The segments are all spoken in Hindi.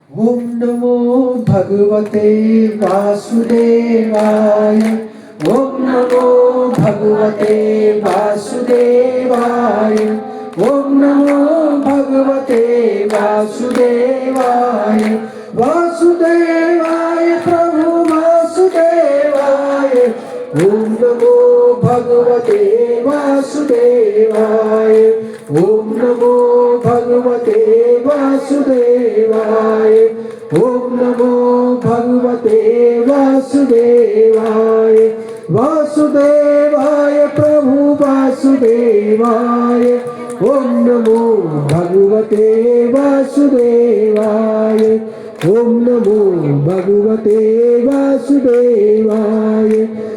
ओम नमो भगवते वासुदेवाय। ओम नमो भगवते वासुदेवाय। ओम नमो भगवते वासुदेवाय। वासुदेवाय प्रभु वासुदेवाय। ओम नमो भगवते वासुदेवाय। ओम नमो भगवते वासुदेवाय। ओम नमो भगवते वासुदेवाय। वासुदेवाय प्रभु वासुदेवाय। ओम नमो भगवते वासुदेवाय। ओम नमो भगवते वासुदेवाय।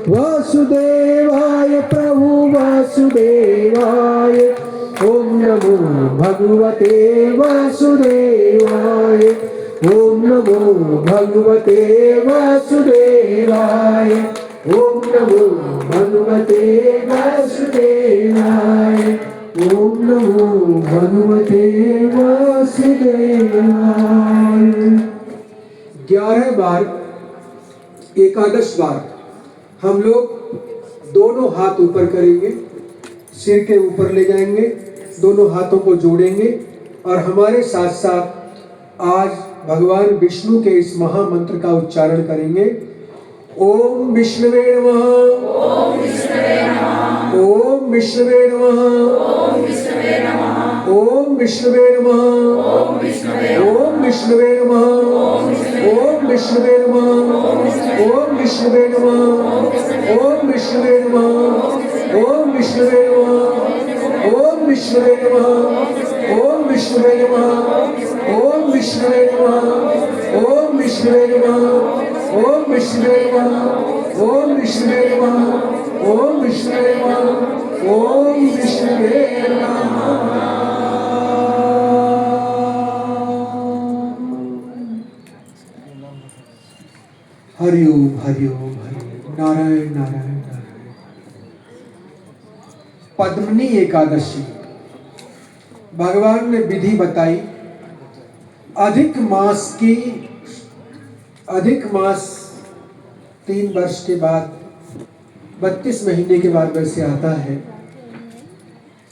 वासुदेवाय प्रभु वासुदेवाय। ओम नमो भगवते वासुदेवाय। ओम नमो भगवते वासुदेवाय। ओम नमो भगवते वासुदेवाय। ओम नमो भगवते वासुदेवाय। 11 बार, एकादश बार हम लोग दोनों हाथ ऊपर करेंगे, सिर के ऊपर ले जाएंगे, दोनों हाथों को जोड़ेंगे और हमारे साथ साथ आज भगवान विष्णु के इस महामंत्र का उच्चारण करेंगे। ओम विष्णुवे नमः। ओम विष्णुवे नमः। ओम विष्णुवे नमः। ओम विष्णुवे नमः। ओम विष्णुवे नमः। ओम विष्णुवे नमः। ओम विष्णुवे नमः। ओम विष्णुवे नमः। ओम विष्णुवे नमः। ओम विष्णुवे नमः। ओम विष्णुवे नमः। ओम विष्णुवे नमः। ओम विष्णुवे नमः। ओम विष्णुवे नमः। ओम विष्णुवे नमः। ओम विष्णुवे नमः। ओम विष्णुवे नमः। ओम विष्णुवे नमः। ओम विष्णुवे नमः। हरि ओम हरि ओम हरि ओम। नारायण नारायण नारायण। पद्मनी एकादशी भगवान ने विधि बताई। अधिक मास 3 वर्ष के बाद 32 महीने के बाद वैसे आता है।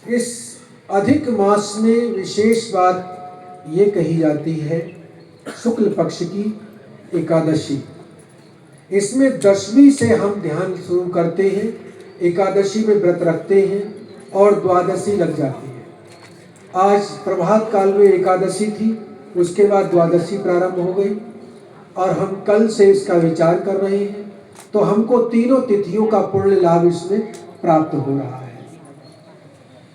इस अधिक मास में विशेष बात ये कही जाती है, शुक्ल पक्ष की एकादशी। इसमें 10वीं से हम ध्यान शुरू करते हैं, एकादशी में व्रत रखते हैं और द्वादशी लग जाती है। आज प्रभात काल में एकादशी थी, उसके बाद द्वादशी प्रारंभ हो गई और हम कल से इसका विचार कर रहे हैं। तो हमको तीनों तिथियों का पूर्ण लाभ इसमें प्राप्त हो रहा है।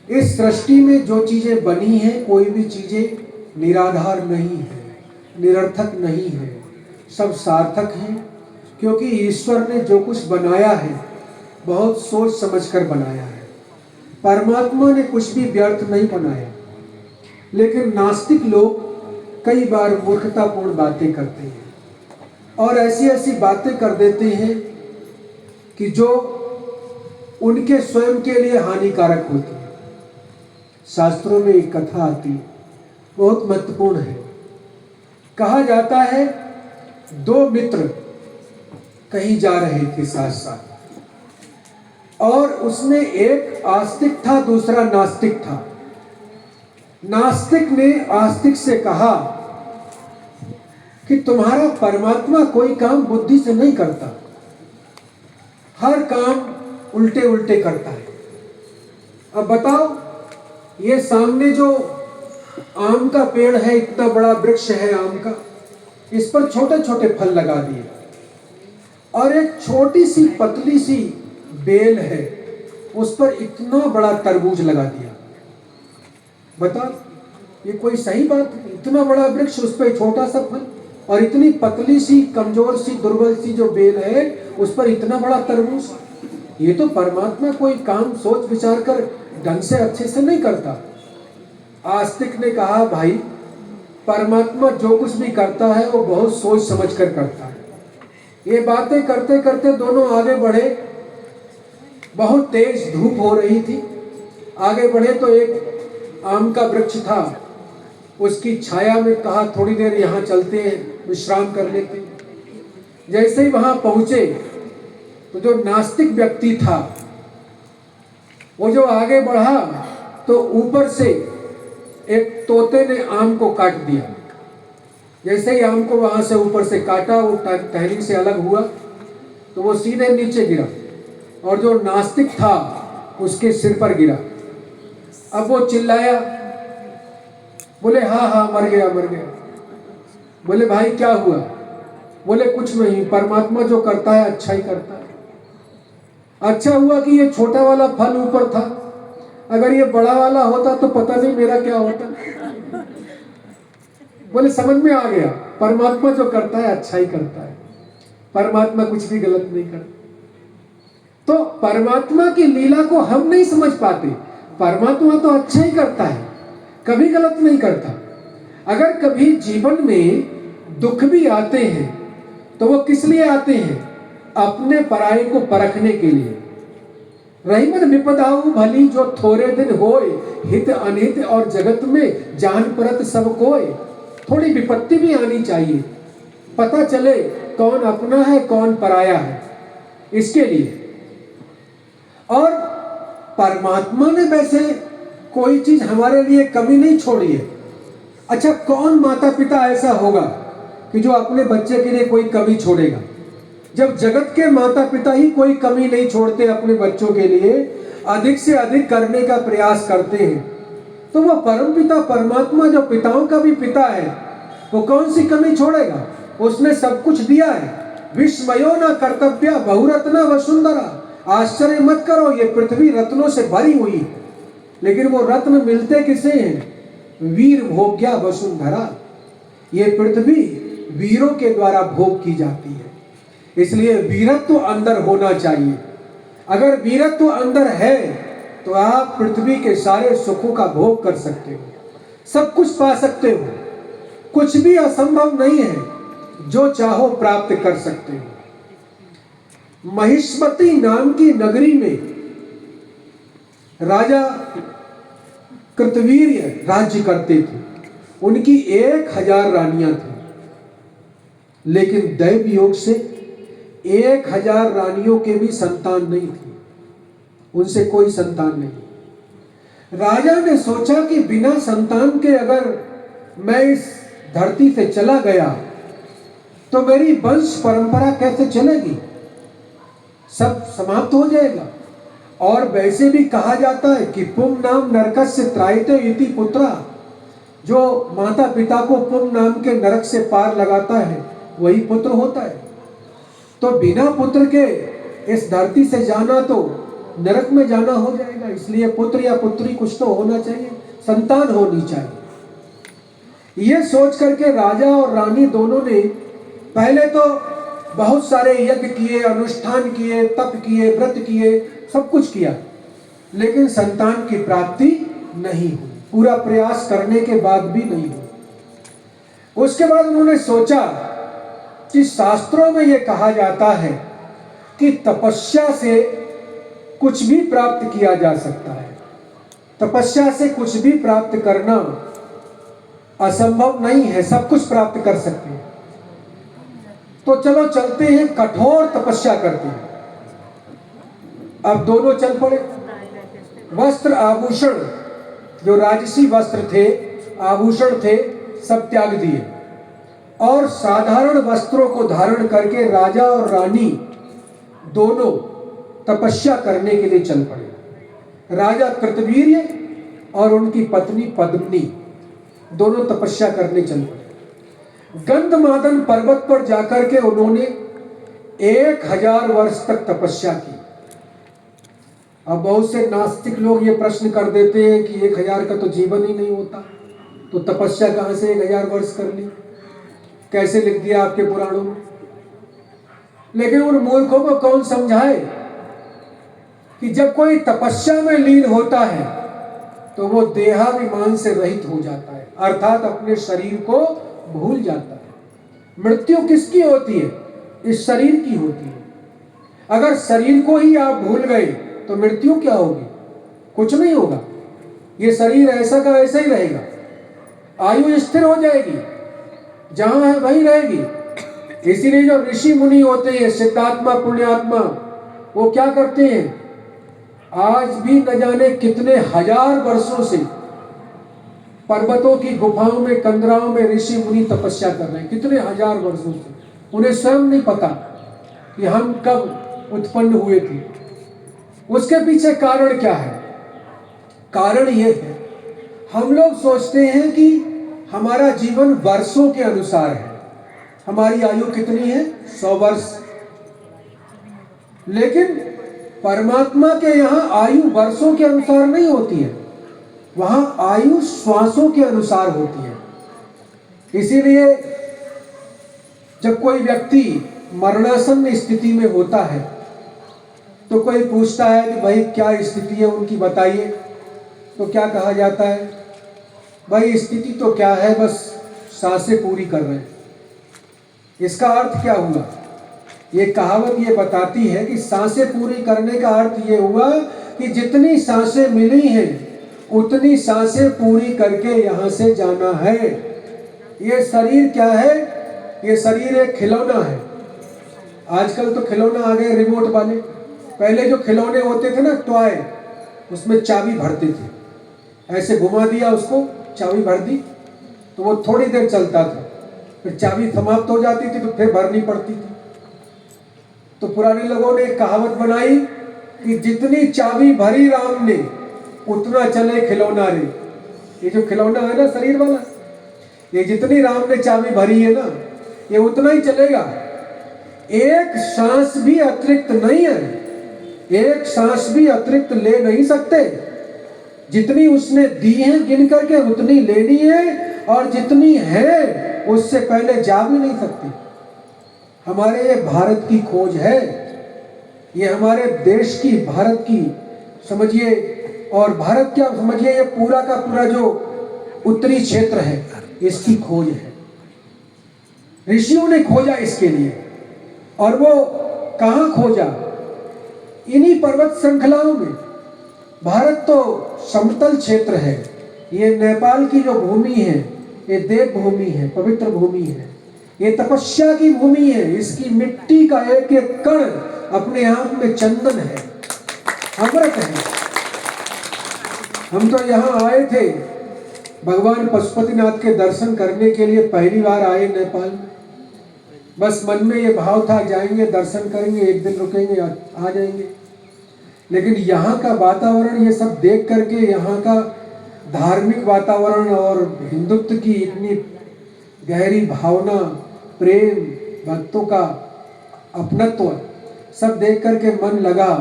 इस सृष्टि में जो चीजें बनी हैं, कोई भी चीजें निराधार नहीं है, निरर्थक नहीं है, सब सार्थक हैं। क्योंकि ईश्वर ने जो कुछ बनाया है बहुत सोच समझकर बनाया है। परमात्मा ने कुछ भी व्यर्थ नहीं बनाया। लेकिन नास्तिक लोग कई बार मूर्खतापूर्ण बातें करते हैं और ऐसी ऐसी बातें कर देते हैं कि जो उनके स्वयं के लिए हानिकारक होती है। शास्त्रों में एक कथा आती है, बहुत महत्वपूर्ण है। कहा जाता है 2 मित्र कहीं जा रहे थे साथ साथ, और उसमें एक आस्तिक था, दूसरा नास्तिक था। नास्तिक ने आस्तिक से कहा कि तुम्हारा परमात्मा कोई काम बुद्धि से नहीं करता, हर काम उल्टे उल्टे करता है। अब बताओ, ये सामने जो आम का पेड़ है, इतना बड़ा वृक्ष है आम का, इस पर छोटे छोटे फल लगा दिए और एक छोटी सी पतली सी बेल है, उस पर इतना बड़ा तरबूज लगा दिया। बताओ, ये कोई सही बात? इतना बड़ा वृक्ष, उस पर छोटा सा फल, और इतनी पतली सी कमजोर सी दुर्बल सी जो बेल है, उस पर इतना बड़ा तरबूज। ये तो परमात्मा कोई काम सोच विचार कर ढंग से अच्छे से नहीं करता। आस्तिक ने कहा, भाई परमात्मा जो कुछ भी करता है वो बहुत सोच समझ कर करता है। ये बातें करते करते दोनों आगे बढ़े। बहुत तेज धूप हो रही थी। आगे बढ़े तो एक आम का वृक्ष था, उसकी छाया में कहा थोड़ी देर यहाँ चलते हैं, विश्राम कर लेते हैं। जैसे ही वहां पहुंचे तो जो नास्तिक व्यक्ति था वो जो आगे बढ़ा तो ऊपर से एक तोते ने आम को काट दिया। जैसे ही आम को वहां से ऊपर से काटा, वो टहनी से अलग हुआ तो वो सीधे नीचे गिरा और जो नास्तिक था उसके सिर पर गिरा। अब वो चिल्लाया, बोले हाँ हाँ मर गया मर गया। बोले भाई क्या हुआ? बोले कुछ नहीं, परमात्मा जो करता है अच्छा ही करता है। अच्छा हुआ कि ये छोटा वाला फल ऊपर था, अगर ये बड़ा वाला होता तो पता नहीं मेरा क्या होता। बोले समझ में आ गया, परमात्मा जो करता है अच्छा ही करता है, परमात्मा कुछ भी गलत नहीं करता। तो परमात्मा की लीला को हम नहीं समझ पाते। परमात्मा तो अच्छा ही करता है, कभी गलत नहीं करता। अगर कभी जीवन में दुख भी आते हैं तो वो किस लिए आते हैं? अपने पराये को परखने के लिए। रहीमन विपदाऊ भली जो थोड़े दिन होए, हित अनित और जगत में जान परत सब कोय। थोड़ी विपत्ति भी आनी चाहिए, पता चले कौन अपना है कौन पराया है, इसके लिए। और परमात्मा ने वैसे कोई चीज हमारे लिए कमी नहीं छोड़ी है। अच्छा, कौन माता पिता ऐसा होगा कि जो अपने बच्चे के लिए कोई कमी छोड़ेगा? जब जगत के माता पिता ही कोई कमी नहीं छोड़ते अपने बच्चों के लिए, अधिक से अधिक करने का प्रयास करते हैं, तो वो परम पिता परमात्मा जो पिताओं का भी पिता है, वो कौन सी कमी छोड़ेगा? उसने सब कुछ दिया है। विस्मयो न कर्तव्य बहुरत्ना वसुंधरा। आश्चर्य मत करो, ये पृथ्वी रत्नों से भरी हुई है, लेकिन वो रत्न मिलते किसे हैं? वीर भोग्या वसुंधरा। ये पृथ्वी वीरों के द्वारा भोग की जाती है, इसलिए वीरत्व तो अंदर होना चाहिए। अगर वीरत्व तो अंदर है तो आप पृथ्वी के सारे सुखों का भोग कर सकते हो, सब कुछ पा सकते हो। कुछ भी असंभव नहीं है, जो चाहो प्राप्त कर सकते हो। महिष्मती नाम की नगरी में राजा कृतवीर्य राज्य करते थे। उनकी 1000 रानियां थी, लेकिन दैव योग से 1000 रानियों के भी संतान नहीं थी, उनसे कोई संतान नहीं। राजा ने सोचा कि बिना संतान के अगर मैं इस धरती से चला गया तो मेरी वंश परंपरा कैसे चलेगी? सब समाप्त हो जाएगा। और वैसे भी कहा जाता है कि पुम नाम नरकस्य त्रायते इति पुत्रा। जो माता पिता को पुम नाम के नरक से पार लगाता है वही पुत्र होता है। तो बिना पुत्र के इस धरती से जाना तो नरक में जाना हो जाएगा। इसलिए पुत्र या पुत्री कुछ तो होना चाहिए, संतान होनी चाहिए। यह सोच करके राजा और रानी दोनों ने पहले तो बहुत सारे यज्ञ किए, अनुष्ठान किए, तप किए, व्रत किए, सब कुछ किया, लेकिन संतान की प्राप्ति नहीं हुई। पूरा प्रयास करने के बाद भी नहीं हुई। उसके बाद उन्होंने सोचा कि शास्त्रों में यह कहा जाता है कि तपस्या से कुछ भी प्राप्त किया जा सकता है, तपस्या से कुछ भी प्राप्त करना असंभव नहीं है, सब कुछ प्राप्त कर सकते हैं। तो चलो चलते हैं, कठोर तपस्या करते हैं। अब दोनों चल पड़े। वस्त्र आभूषण, जो राजसी वस्त्र थे, आभूषण थे, सब त्याग दिए और साधारण वस्त्रों को धारण करके राजा और रानी दोनों तपस्या करने के लिए चल पड़े। राजा कृतवीर्य और उनकी पत्नी पद्मिनी दोनों तपस्या करने चल पड़े। गंधमादन पर्वत पर जाकर के उन्होंने 1000 वर्ष तक तपस्या की। अब बहुत से नास्तिक लोग ये प्रश्न कर देते हैं कि 1000 का तो जीवन ही नहीं होता, तो तपस्या कहां से 1000 वर्ष कर ली, कैसे लिख दिया आपके पुराणों में। लेकिन उन मूर्खों को कौन समझाए कि जब कोई तपस्या में लीन होता है तो वो देहाभिमान से रहित हो जाता है, अर्थात अपने शरीर को भूल जाता है। मृत्यु किसकी होती है? इस शरीर की होती है। अगर शरीर को ही आप भूल गए तो मृत्यु क्या होगी? कुछ नहीं होगा, ये शरीर ऐसा का ऐसा ही रहेगा। आयु स्थिर हो जाएगी, जहां है वहीं रहेगी। इसीलिए जो ऋषि मुनि होते हैं, सिद्धात्मा पुण्यात्मा, वो क्या करते हैं, आज भी न जाने कितने हजार वर्षों से पर्वतों की गुफाओं में, कंदराओं में ऋषि मुनि तपस्या कर रहे हैं, कितने हजार वर्षों से। उन्हें स्वयं नहीं पता कि हम कब उत्पन्न हुए थे। उसके पीछे कारण क्या है? कारण ये है, हम लोग सोचते हैं कि हमारा जीवन वर्षों के अनुसार है। हमारी आयु कितनी है? 100 वर्ष। लेकिन परमात्मा के यहाँ आयु वर्षों के अनुसार नहीं होती है, वहां आयु श्वासों के अनुसार होती है। इसीलिए जब कोई व्यक्ति मरणासन्न स्थिति में होता है तो कोई पूछता है कि भाई क्या स्थिति है उनकी, बताइए। तो क्या कहा जाता है? भाई स्थिति तो क्या है, बस सांसें पूरी कर रहे हैं। इसका अर्थ क्या हुआ? ये कहावत ये बताती है कि सांसें पूरी करने का अर्थ ये हुआ कि जितनी सांसें मिली हैं उतनी सांसें पूरी करके यहाँ से जाना है। ये शरीर क्या है? ये शरीर एक खिलौना है। आजकल तो खिलौना आ गए रिमोट वाले। पहले जो खिलौने होते थे ना, टॉय, उसमें चाबी भरते थे, ऐसे घुमा दिया उसको, चाबी भर दी तो वो थोड़ी देर चलता था, फिर चाबी समाप्त हो जाती थी तो फिर भरनी पड़ती थी। तो पुराने लोगों ने एक कहावत बनाई कि जितनी चाबी भरी राम ने उतना चले खिलौना रे। ये जो खिलौना है ना शरीर वाला, ये जितनी राम ने चाबी भरी है ना, ये उतना ही चलेगा। एक सांस भी अतिरिक्त नहीं है, एक सांस भी अतिरिक्त ले नहीं सकते। जितनी उसने दी है गिन करके उतनी लेनी है, और जितनी है उससे पहले जा भी नहीं सकती। हमारे ये भारत की खोज है, ये हमारे देश की, भारत की समझिए, और भारत क्या समझिए, ये पूरा का पूरा जो उत्तरी क्षेत्र है इसकी खोज है। ऋषियों ने खोजा इसके लिए, और वो कहाँ खोजा? इन्हीं पर्वत श्रृंखलाओं में। भारत तो समतल क्षेत्र है, ये नेपाल की जो भूमि है ये देव भूमि है, पवित्र भूमि है, ये तपस्या की भूमि है। इसकी मिट्टी का एक एक कण अपने आप में चंदन है, अमृत है। हम तो यहाँ आए थे भगवान पशुपतिनाथ के दर्शन करने के लिए, पहली बार आए नेपाल में। बस मन में ये भाव था जाएंगे, दर्शन करेंगे, एक दिन रुकेंगे, आ जाएंगे। लेकिन यहाँ का वातावरण, ये सब देख करके, यहाँ का धार्मिक वातावरण और हिंदुत्व की इतनी गहरी भावना, प्रेम, भक्तों का अपनत्व, सब देख करके मन लगा,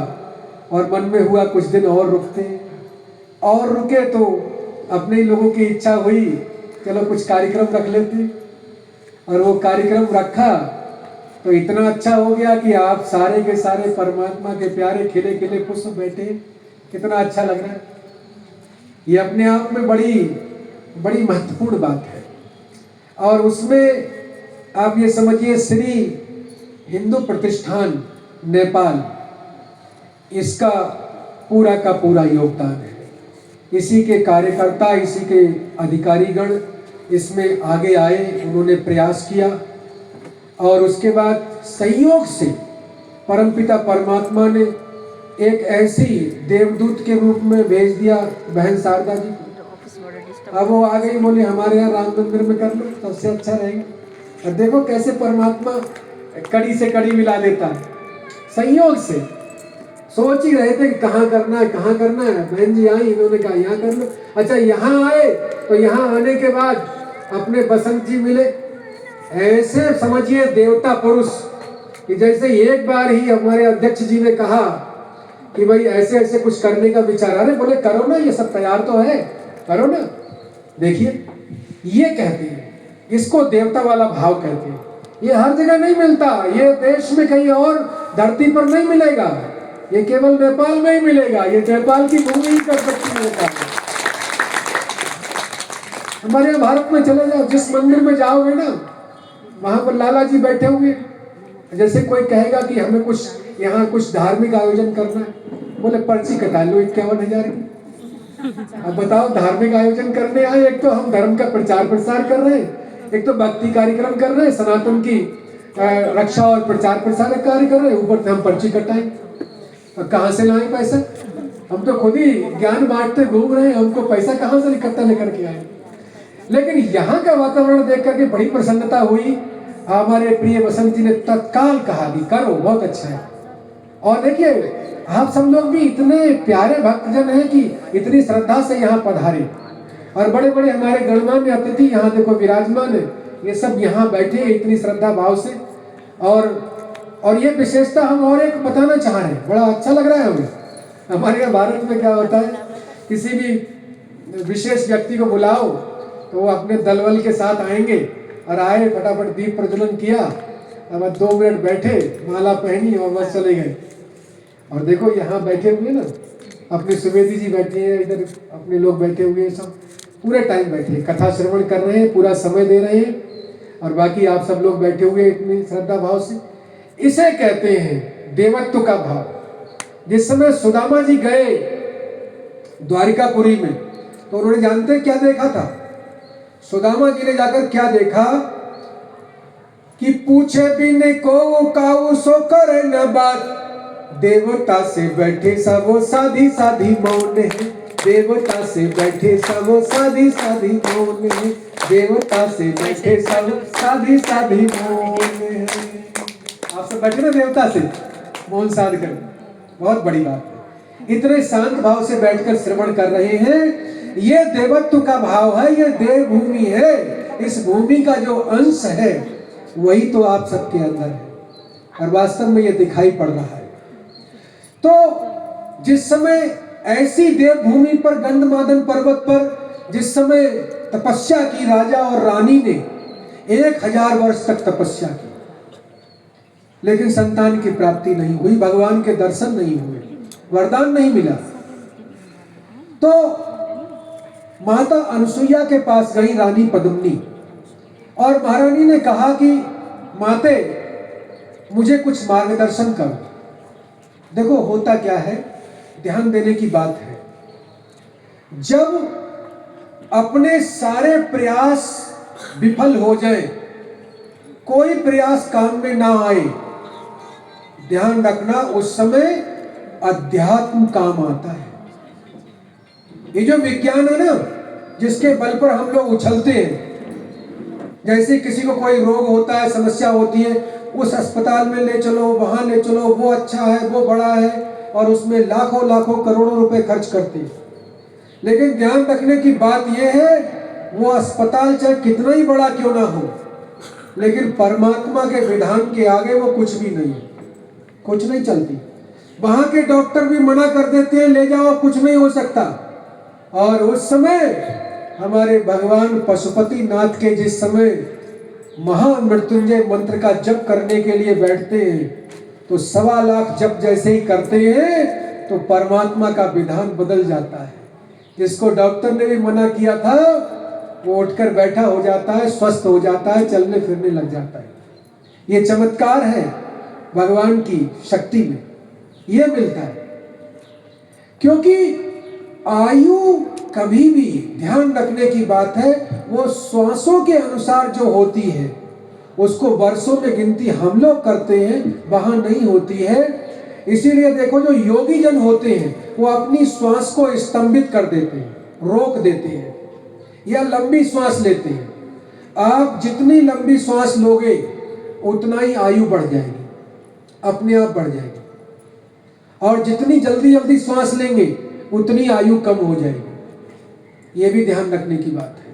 और मन में हुआ कुछ दिन और रुकते। और रुके तो अपने लोगों की इच्छा हुई, चलो कुछ कार्यक्रम रख लेते। और वो कार्यक्रम रखा तो इतना अच्छा हो गया कि आप सारे के सारे परमात्मा के प्यारे खिले खिले पुष्प बैठे, कितना अच्छा लग रहा है। ये अपने आप में बड़ी बड़ी महत्वपूर्ण बात है। और उसमें आप ये समझिए, श्री हिंदू प्रतिष्ठान नेपाल, इसका पूरा का पूरा योगदान है। इसी के कार्यकर्ता, इसी के अधिकारीगण इसमें आगे आए, उन्होंने प्रयास किया, और उसके बाद संयोग से परमपिता परमात्मा ने एक ऐसी देवदूत के रूप में भेज दिया बहन शारदा जी। अब वो आ गई, बोले हमारे यहाँ राम मंदिर में कर लो, सबसे अच्छा रहेगा। और देखो कैसे परमात्मा कड़ी से कड़ी मिला देता है, संयोग से। सोच ही रहे थे कि कहाँ करना है, कहाँ करना है। बहन जी आई, इन्होंने कहा यहाँ कर लो। अच्छा, यहाँ आए तो यहाँ आने के बाद अपने बसंत जी मिले। ऐसे समझिए देवता पुरुष कि जैसे एक बार ही हमारे अध्यक्ष जी ने कहा कि भाई ऐसे ऐसे कुछ करने का विचार। अरे बोले करो ना, ये सब तैयार तो है, करो ना। देखिए, ये कहते हैं, इसको देवता वाला भाव कहते हैं। ये हर जगह नहीं मिलता, ये देश में कहीं और धरती पर नहीं मिलेगा, ये केवल नेपाल में ही मिलेगा। ये नेपाल की भूमि ही कर सकती है। हमारे यहाँ भारत में चले जाओ, जिस मंदिर में जाओगे ना, वहां पर लाला जी बैठे होंगे। जैसे कोई कहेगा कि हमें कुछ यहाँ कुछ धार्मिक आयोजन करना है, बोले पर्ची कटा लो 51,000 की। अब बताओ, धार्मिक आयोजन करने आए, एक तो हम धर्म का प्रचार प्रसार कर रहे हैं, एक तो भक्ति कार्यक्रम कर रहे हैं, सनातन की रक्षा और प्रचार प्रसार कार्य कर रहे हैं, ऊपर से हम पर्ची कटाएं। और कहाँ से लाएं पैसा? हम तो खुद ही ज्ञान बांटते घूम रहे हैं, हमको पैसा कहाँ से इकट्ठा लेकर के आए? लेकिन यहाँ का वातावरण देख करके बड़ी प्रसन्नता हुई। हमारे प्रिय बसंत जी ने तत्काल कहा कि करो, बहुत अच्छा है। और देखिए, आप सब लोग भी इतने प्यारे भक्तजन हैं कि इतनी श्रद्धा से यहाँ पधारे, और बड़े बड़े हमारे गणमान्य अतिथि यहाँ देखो विराजमान है, ये सब यहाँ बैठे हैं इतनी श्रद्धा भाव से। और ये विशेषता हम और एक बताना चाह रहे हैं, बड़ा अच्छा लग रहा है हमें। हमारे यहाँ भारत में क्या होता है, किसी भी विशेष व्यक्ति को बुलाओ तो वो अपने दलबल के साथ आएंगे, और आए फटाफट दीप प्रज्वलन किया, अब 2 मिनट बैठे, माला पहनी और बस चले गए। और देखो यहाँ बैठे हुए ना, अपने सुवेदी जी बैठे हैं, इधर अपने लोग बैठे हुए हैं, सब पूरे टाइम बैठे कथा श्रवण कर रहे हैं, पूरा समय दे रहे हैं, और बाकी आप सब लोग बैठे हुए इतनी श्रद्धा भाव से। इसे कहते हैं देवत्व का भाव। जिस समय सुदामा जी गए द्वारिकापुरी में, तो उन्होंने जानते क्या देखा था? सुदामा जी ने जाकर क्या देखा कि पूछे बिन को काऊ सो करे न बात, देवता से बैठे सबो साधी साधी मौन है, देवता से बैठे सबो साधी साधी मौन है, देवता से बैठे सब साधी साधी मौन है। आप सब बैठे ना देवता से मौन साध कर, बहुत बड़ी बात है। इतने शांत भाव से बैठकर श्रवण कर रहे हैं, ये देवत्व का भाव है, ये देव भूमि है। इस भूमि का जो अंश है वही तो आप सबके अंदर है, और वास्तव में ये दिखाई पड़ रहा है। तो जिस समय ऐसी देवभूमि पर गंधमादन पर्वत पर जिस समय तपस्या की राजा और रानी ने 1000 वर्ष तक तपस्या की, लेकिन संतान की प्राप्ति नहीं हुई, भगवान के दर्शन नहीं हुए, वरदान नहीं मिला। तो माता अनसुईया के पास गई रानी पद्मिनी, और महारानी ने कहा कि माते मुझे कुछ मार्गदर्शन करो। देखो होता क्या है, ध्यान देने की बात है, जब अपने सारे प्रयास विफल हो जाए, कोई प्रयास काम में ना आए, ध्यान रखना उस समय अध्यात्म काम आता है। ये जो विज्ञान है ना, जिसके बल पर हम लोग उछलते हैं, जैसे किसी को कोई रोग होता है, समस्या होती है, उस अस्पताल में ले चलो, वहां ले चलो, वो अच्छा है, वो बड़ा है, और उसमें लाखों लाखों करोड़ों रुपए खर्च करते हैं। लेकिन ध्यान रखने की बात यह है, वो अस्पताल चाहे कितना ही बड़ा क्यों ना हो, लेकिन परमात्मा के विधान के आगे वो कुछ भी नहीं, कुछ नहीं चलती। वहां के डॉक्टर भी मना कर देते हैं, ले जाओ, कुछ नहीं हो सकता। और उस समय हमारे भगवान पशुपति नाथ के जिस समय महामृत्युंजय मंत्र का जप करने के लिए बैठते हैं, तो 1.25 लाख जप जैसे ही करते हैं तो परमात्मा का विधान बदल जाता है। जिसको डॉक्टर ने भी मना किया था, वो उठकर बैठा हो जाता है, स्वस्थ हो जाता है, चलने फिरने लग जाता है। ये चमत्कार है भगवान की शक्ति में, ये मिलता है। क्योंकि आयु कभी भी, ध्यान रखने की बात है, वो श्वासों के अनुसार जो होती है, उसको वर्षों में गिनती हम लोग करते हैं, वहां नहीं होती है। इसीलिए देखो, जो योगी जन होते हैं वो अपनी श्वास को स्तंभित कर देते हैं, रोक देते हैं, या लंबी श्वास लेते हैं। आप जितनी लंबी श्वास लोगे उतना ही आयु बढ़ जाएगी, अपने आप बढ़ जाएगी। और जितनी जल्दी जल्दी श्वास लेंगे उतनी आयु कम हो जाएगी। ये भी ध्यान रखने की बात है।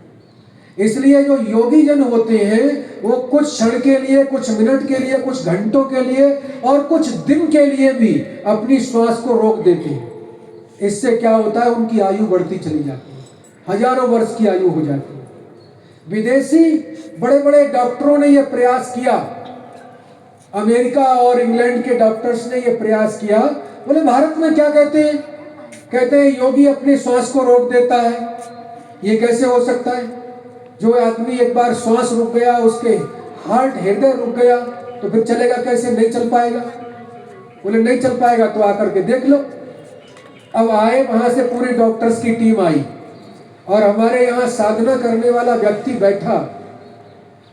इसलिए जो योगी जन होते हैं वो कुछ क्षण के लिए, कुछ मिनट के लिए, कुछ घंटों के लिए और कुछ दिन के लिए भी अपनी श्वास को रोक देते हैं। इससे क्या होता है, उनकी आयु बढ़ती चली जाती है, हजारों वर्ष की आयु हो जाती है। विदेशी बड़े बड़े डॉक्टरों ने यह प्रयास किया, अमेरिका और इंग्लैंड के डॉक्टर्स ने यह प्रयास किया। बोले भारत में क्या कहते हैं, कहते हैं योगी अपनी श्वास को रोक देता है। ये कैसे हो सकता है? जो आदमी एक बार श्वास रुक गया, उसके हार्ट, हृदय रुक गया, तो फिर चलेगा कैसे? नहीं चल पाएगा। बोले नहीं चल पाएगा तो आकर के देख लो। अब आए वहां से पूरी डॉक्टर्स की टीम आई और हमारे यहाँ साधना करने वाला व्यक्ति बैठा।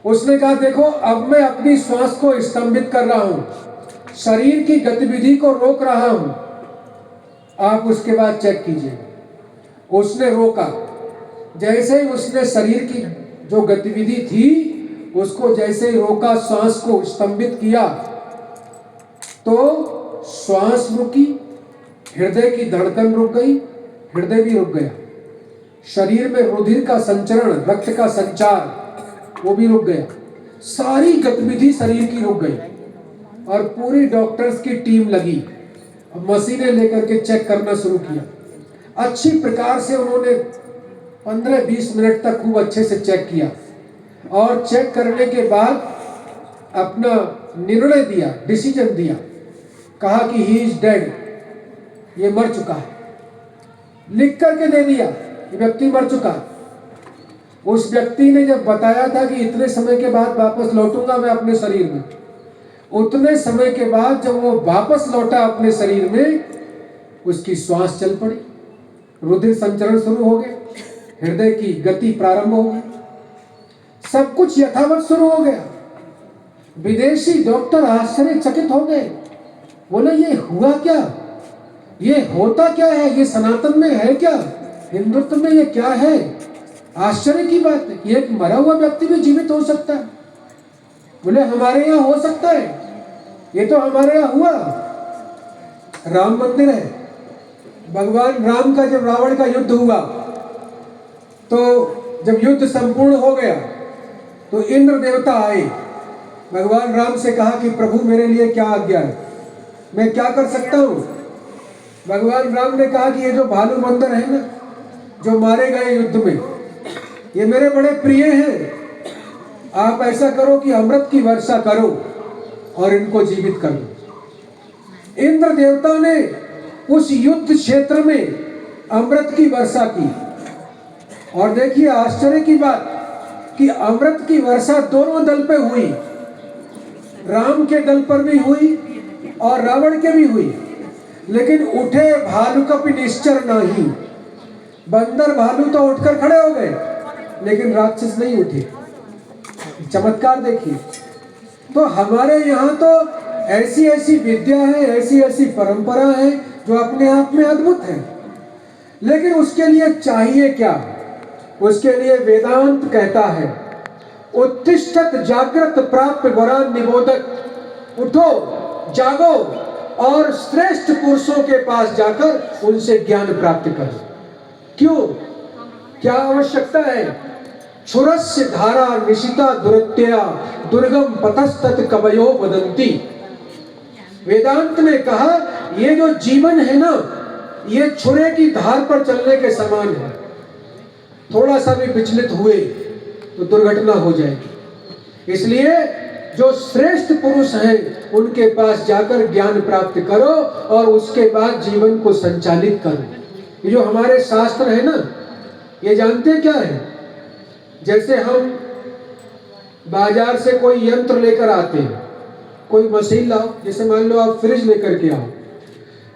उसने कहा देखो अब मैं अपनी श्वास को स्तंभित कर रहा हूं, शरीर की गतिविधि को रोक रहा हूं, आप उसके बाद चेक कीजिए। उसने रोका। जैसे ही उसने शरीर की जो गतिविधि थी उसको जैसे ही रोका, श्वास को स्तंभित किया, तो श्वास रुकी, हृदय की धड़कन रुक गई, हृदय भी रुक गया, शरीर में रुधिर का संचरण, रक्त का संचार वो भी रुक गया, सारी गतिविधि शरीर की रुक गई और पूरी डॉक्टर्स की टीम लगी। मशीनें लेकर के चेक करना शुरू किया। अच्छी प्रकार से उन्होंने 15-20 मिनट तक खूब अच्छे से चेक किया और चेक करने के बाद अपना निर्णय दिया, डिसीजन दिया। कहा कि ही इज डेड, ये मर चुका है, लिख करके दे दिया, ये व्यक्ति मर चुका है। उस व्यक्ति ने जब बताया था कि इतने समय के बाद वापस लौटूंगा मैं अपने शरीर में, उतने समय के बाद जब वो वापस लौटा अपने शरीर में, उसकी श्वास चल पड़ी, रुधिर संचरण शुरू हो गया, हृदय की गति प्रारंभ हो गई, सब कुछ यथावत शुरू हो गया। विदेशी डॉक्टर आश्चर्यचकित हो गए, बोले ये हुआ क्या, ये होता क्या है, ये सनातन में है क्या, हिंदुत्व में ये क्या है। आश्चर्य की बात है, ये एक मरा हुआ व्यक्ति भी जीवित हो सकता है। बोले हमारे यहाँ हो सकता है, ये तो हमारे यहाँ हुआ। राम मंदिर है, भगवान राम का जब रावण का युद्ध हुआ, तो जब युद्ध संपूर्ण हो गया तो इंद्र देवता आए, भगवान राम से कहा कि प्रभु मेरे लिए क्या आज्ञा है, मैं क्या कर सकता हूँ। भगवान राम ने कहा कि ये जो भालू बंदर है ना, जो मारे गए युद्ध में, ये मेरे बड़े प्रिय हैं, आप ऐसा करो कि अमृत की वर्षा करो और इनको जीवित कर दो। इंद्र देवता ने उस युद्ध क्षेत्र में अमृत की वर्षा की और देखिए आश्चर्य की बात कि अमृत की वर्षा दोनों दल पे हुई, राम के दल पर भी हुई और रावण के भी हुई, लेकिन उठे भालू का भी निश्चर नहीं। बंदर भालू तो उठकर खड़े हो गए, लेकिन राक्षस नहीं उठे। चमत्कार देखिए। तो हमारे यहाँ तो ऐसी ऐसी विद्या है, ऐसी ऐसी परंपरा है जो अपने आप में अद्भुत है, लेकिन उसके लिए चाहिए क्या। उसके लिए वेदांत कहता है उत्तिष्ठत जागृत प्राप्त वरान निबोधक, उठो जागो और श्रेष्ठ पुरुषों के पास जाकर उनसे ज्ञान प्राप्त करो। क्यों, क्या आवश्यकता है। क्षुरस्य धारा निशिता दुरत्या दुर्गम पतस्तत कवयो वदंती। वेदांत ने कहा ये जो जीवन है ना, ये छुरे की धार पर चलने के समान है, थोड़ा सा भी विचलित हुए तो दुर्घटना हो जाएगी। इसलिए जो श्रेष्ठ पुरुष हैं उनके पास जाकर ज्ञान प्राप्त करो और उसके बाद जीवन को संचालित करो। ये जो हमारे शास्त्र है ना, ये जानते क्या है, जैसे हम बाजार से कोई यंत्र लेकर आते हैं, कोई मशीन लाओ, जैसे मान लो आप फ्रिज लेकर के आओ,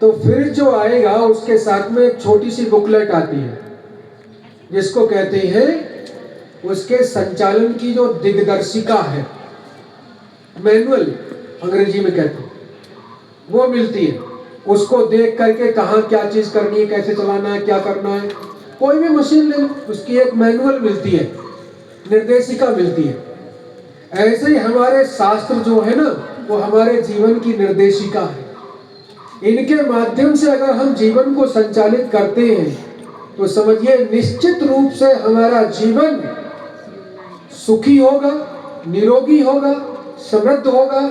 तो फ्रिज जो आएगा उसके साथ में एक छोटी सी बुकलेट आती है जिसको कहते हैं उसके संचालन की जो दिग्दर्शिका है, मैनुअल अंग्रेजी में कहते हैं, वो मिलती है। उसको देख करके कहाँ क्या चीज करनी है, कैसे चलाना है, क्या करना है। कोई भी मशीन ले लो, उसकी एक मैनुअल मिलती है, निर्देशिका मिलती है। ऐसे ही हमारे शास्त्र जो है ना, वो हमारे जीवन की निर्देशिका है। इनके माध्यम से अगर हम जीवन को संचालित करते हैं तो समझिए निश्चित रूप से हमारा जीवन सुखी होगा, निरोगी होगा, समृद्ध होगा,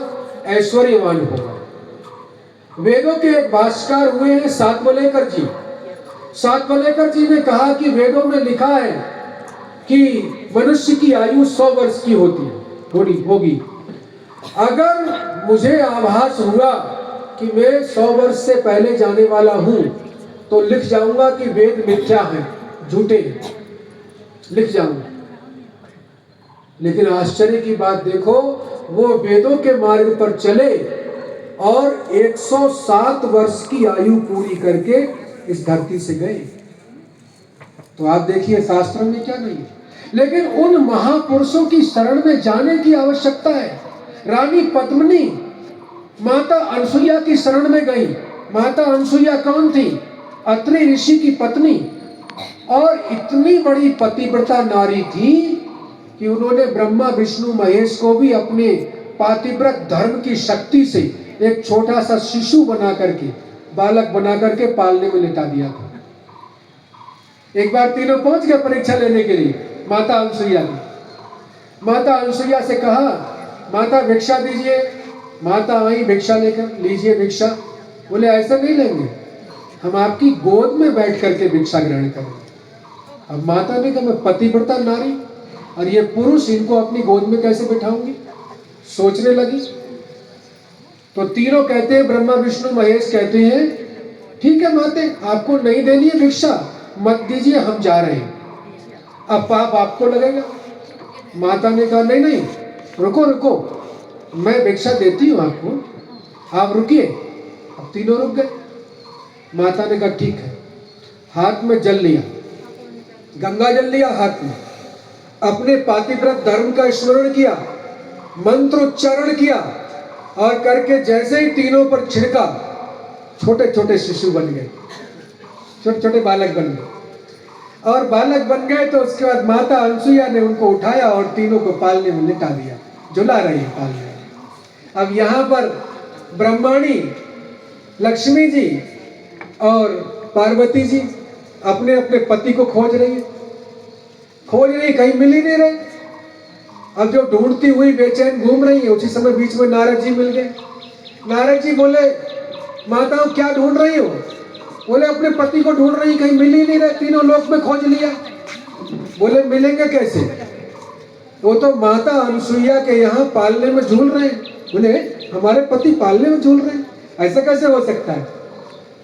ऐश्वर्यवान होगा। वेदों के एक भाष्यकार हुए हैं सातवलेकर जी। सातवलेकर जी ने कहा कि वेदों में लिखा है कि मनुष्य की आयु 100 वर्ष की होगी। अगर मुझे आभास हुआ कि मैं 100 वर्ष से पहले जाने वाला हूं तो लिख जाऊंगा कि वेद मिथ्या है, झूठे हैं, लिख जाऊंगा। लेकिन आश्चर्य की बात देखो, वो वेदों के मार्ग पर चले और 107 वर्ष की आयु पूरी करके इस धरती से गए। तो आप देखिए शास्त्रों में क्या नहीं है, लेकिन उन महापुरुषों की शरण में जाने की आवश्यकता है। रानी पद्मिनी माता अनसुईया की शरण में गई। माता अनसुईया कौन थी? अत्रि ऋषि की पत्नी, और इतनी बड़ी पतिव्रता नारी थी कि उन्होंने ब्रह्मा विष्णु महेश को भी अपने पातिव्रत धर्म की शक्ति से एक छोटा सा शिशु बना करके, बालक बना करके पालने में लेटा दिया था। एक बार तीनों पहुंच गए परीक्षा लेने के लिए माता अनसुईया ने। माता अनसुईया से कहा, माता भिक्षा दीजिए। माता आई, भिक्षा लेकर, लीजिए भिक्षा। बोले ऐसा नहीं लेंगे, हम आपकी गोद में बैठ करके भिक्षा ग्रहण करेंगे। अब माता ने कहा, मैं पतिव्रता नारी और ये पुरुष, इनको अपनी गोद में कैसे बिठाऊंगी? सोचने लगी। तो तीनों कहते हैं, ब्रह्मा विष्णु महेश कहते हैं, ठीक है माते, आपको नहीं देनी है भिक्षा, मत दीजिए, हम जा रहे हैं, अब पाप आपको लगेगा। माता ने कहा, नहीं नहीं, रुको रुको, मैं भिक्षा देती हूँ आपको, आप रुकिए। अब तीनों रुक गए। माता ने कहा, ठीक है। हाथ में जल लिया, गंगा जल लिया हाथ में, अपने पातिव्रत धर्म का स्मरण किया, मंत्र उच्चारण किया, और करके जैसे ही तीनों पर छिड़का, छोटे छोटे शिशु बन गए, छोटे छोटे बालक बन गए। और बालक बन गए तो उसके बाद माता अनसुईया ने उनको उठाया और तीनों को पालने में लिटा दिया, झुला रही है पालने में। अब यहाँ पर ब्रह्माणी, लक्ष्मी जी और पार्वती जी अपने अपने पति को खोज रही है, कहीं मिल ही नहीं रहे। अब जो ढूंढती हुई बेचैन घूम रही है, उसी समय बीच में नारद जी मिल गए। नारद जी बोले, माताओं क्या ढूंढ रही हो? बोले अपने पति को ढूंढ रही, कहीं मिल ही नहीं रहे, तीनों लोक में खोज लिया। बोले मिलेंगे कैसे? वो तो माता अनसुईया के यहाँ पालने में झूल रहे हैं। बोले हमारे पति पालने में झूल रहे हैं, ऐसा कैसे हो सकता है?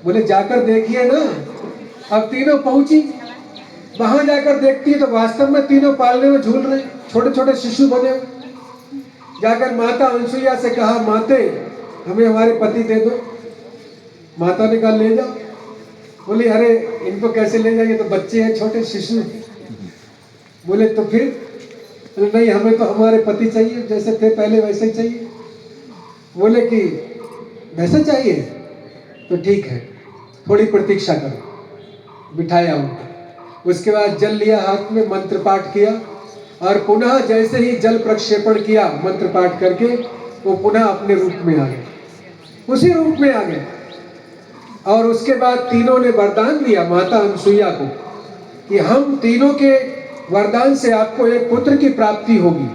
बोले जाकर देखिए ना। अब तीनों पहुंची, वहां जाकर देखती है तो वास्तव में तीनों पालने में झूल रहे, छोटे छोटे शिशु बने हुए। जाकर माता अनसुईया से कहा, माते हमें हमारे पति दे दो। माता ने कहा, ले जाओ। बोले अरे इनको कैसे ले जाइए, तो बच्चे हैं, छोटे शिशु। बोले तो फिर? बोले नहीं, हमें तो हमारे पति चाहिए, जैसे थे पहले वैसे ही चाहिए। बोले कि वैसे चाहिए, तो ठीक है, थोड़ी प्रतीक्षा करो। बिठाया उनको, उसके बाद जल लिया हाथ में, मंत्र पाठ किया, और पुनः जैसे ही जल प्रक्षेपण किया मंत्र पाठ करके, वो पुनः अपने रूप में आ गए, उसी रूप में आ गए। और उसके बाद तीनों ने वरदान दिया माता अनसुईया को कि हम तीनों के वरदान से आपको एक पुत्र की प्राप्ति होगी।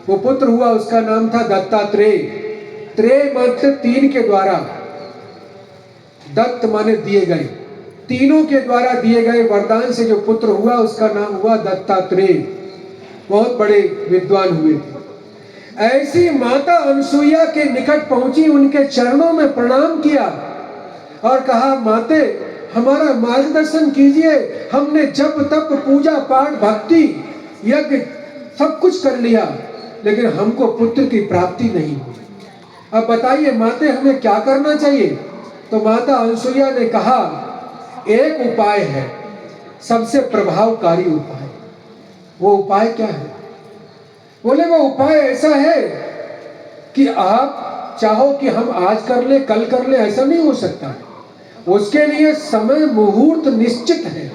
वो पुत्र हुआ, उसका नाम था दत्तात्रेय। त्रेय मंत्र तीन के द्वारा, दत्त माने दिए गए, तीनों के द्वारा दिए गए वरदान से जो पुत्र हुआ उसका नाम हुआ दत्तात्रेय। बहुत बड़े विद्वान हुए थे। ऐसी माता अनसुईया के निकट पहुंची, उनके चरणों में प्रणाम किया और कहा, माते हमारा मार्गदर्शन कीजिए, हमने जप तप पूजा पाठ भक्ति यज्ञ सब कुछ कर लिया, लेकिन हमको पुत्र की प्राप्ति नहीं हुई। अब बताइए माते हमें क्या करना चाहिए? तो माता अनसुईया ने कहा, एक उपाय है, सबसे प्रभावकारी उपाय। वो उपाय क्या है? बोले वो उपाय ऐसा है कि आप चाहो कि हम आज कर ले कल कर ले, ऐसा नहीं हो सकता है। उसके लिए समय मुहूर्त निश्चित है,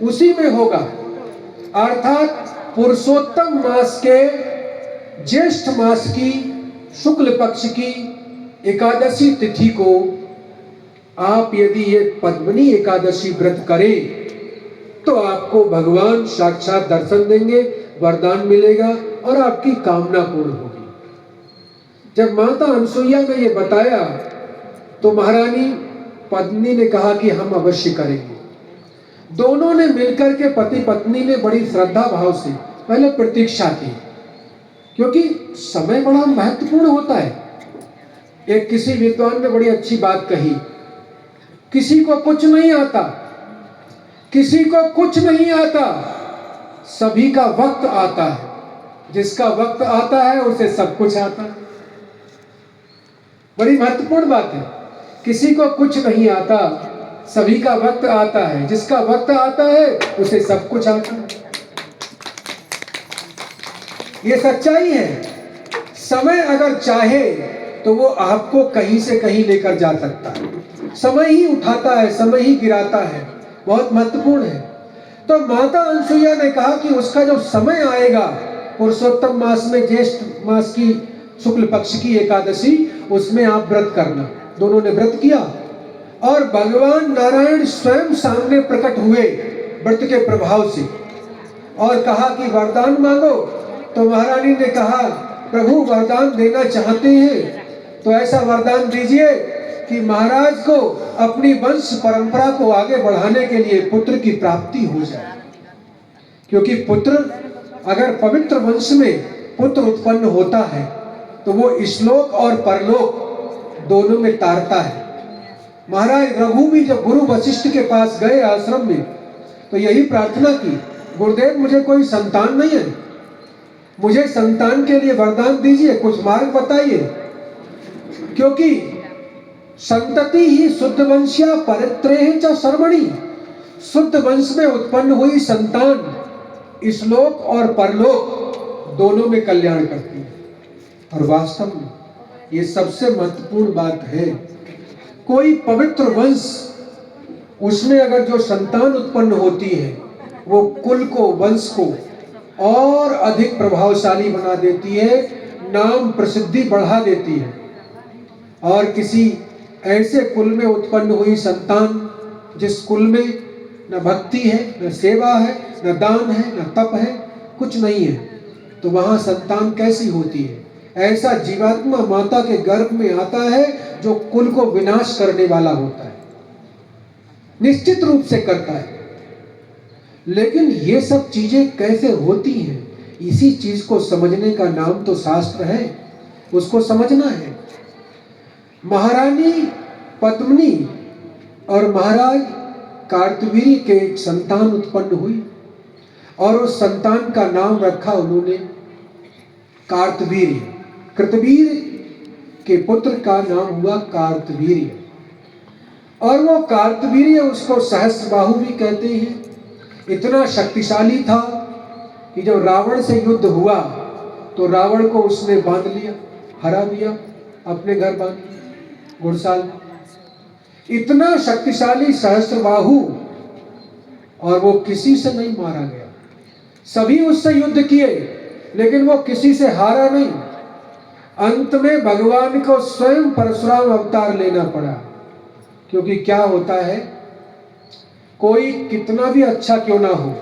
उसी में होगा। अर्थात पुरुषोत्तम मास के ज्येष्ठ मास की शुक्ल पक्ष की एकादशी तिथि को आप यदि ये पद्मिनी एकादशी व्रत करें तो आपको भगवान साक्षात दर्शन देंगे, वरदान मिलेगा और आपकी कामना पूर्ण होगी। जब माता अनसुईया ने ये बताया तो महारानी पद्मिनी ने कहा कि हम अवश्य करेंगे। दोनों ने मिलकर के, पति पत्नी ने बड़ी श्रद्धा भाव से पहले प्रतीक्षा की, क्योंकि समय बड़ा महत्वपूर्ण होता है। एक किसी विद्वान ने बड़ी अच्छी बात कही, किसी को कुछ नहीं आता, किसी को कुछ नहीं आता, सभी का वक्त आता है। जिसका वक्त आता है उसे सब कुछ आता है। बड़ी महत्वपूर्ण बात है। किसी को कुछ नहीं आता, सभी का वक्त आता है, जिसका वक्त आता है उसे सब कुछ आता है। ये सच्चाई है। समय अगर चाहे तो वो आपको कहीं से कहीं लेकर जा सकता है। समय ही उठाता है, समय ही गिराता है। बहुत महत्वपूर्ण है। तो माता अनसुईया ने कहा कि उसका जो समय आएगा, पुरुषोत्तम मास में ज्येष्ठ मास की शुक्ल पक्ष की एकादशी, उसमें आप व्रत करना। दोनों ने व्रत किया और भगवान नारायण स्वयं सामने प्रकट हुए व्रत के प्रभाव से और कहा कि वरदान मांगो। तो महारानी ने कहा, प्रभु वरदान देना चाहते हैं तो ऐसा वरदान दीजिए कि महाराज को अपनी वंश परंपरा को आगे बढ़ाने के लिए पुत्र की प्राप्ति हो जाए। क्योंकि पुत्र, अगर पवित्र वंश में पुत्र उत्पन्न होता है तो वो इस्लोक और परलोक दोनों में तारता है। महाराज रघु भी जब गुरु वशिष्ठ के पास गए आश्रम में तो यही प्रार्थना की, गुरुदेव मुझे कोई संतान नहीं है, मुझे संतान के लिए वरदान दीजिए, कुछ मार्ग बताइए। क्योंकि संतति ही शुद्ध वंश्या परित्रेह च सर्वणि, शुद्ध वंश में उत्पन्न हुई संतान इस्लोक और परलोक दोनों में कल्याण करती है। और वास्तव में ये सबसे महत्वपूर्ण बात है। कोई पवित्र वंश, उसमें अगर जो संतान उत्पन्न होती है वो कुल को, वंश को और अधिक प्रभावशाली बना देती है, नाम प्रसिद्धि बढ़ा देती है। और किसी ऐसे कुल में उत्पन्न हुई संतान जिस कुल में न भक्ति है, न सेवा है, न दान है, न तप है, कुछ नहीं है, तो वहां संतान कैसी होती है? ऐसा जीवात्मा माता के गर्भ में आता है जो कुल को विनाश करने वाला होता है, निश्चित रूप से करता है। लेकिन ये सब चीजें कैसे होती हैं, इसी चीज को समझने का नाम तो शास्त्र है, उसको समझना है। महारानी पद्मिनी और महाराज कार्तवीर्य के एक संतान उत्पन्न हुई और उस संतान का नाम रखा उन्होंने कार्तवीर्य। कृतवीर के पुत्र का नाम हुआ कार्तवीर्य। और वो कार्तवीर्य, उसको सहस्त्रबाहु भी कहते हैं, इतना शक्तिशाली था कि जब रावण से युद्ध हुआ तो रावण को उसने बांध लिया, हरा दिया, अपने घर बांध लिया घुड़साल। इतना शक्तिशाली सहस्त्रबाहु, और वो किसी से नहीं मारा गया। सभी उससे युद्ध किए लेकिन वो किसी से हारा नहीं। अंत में भगवान को स्वयं परशुराम अवतार लेना पड़ा। क्योंकि क्या होता है, कोई कितना भी अच्छा क्यों ना हो,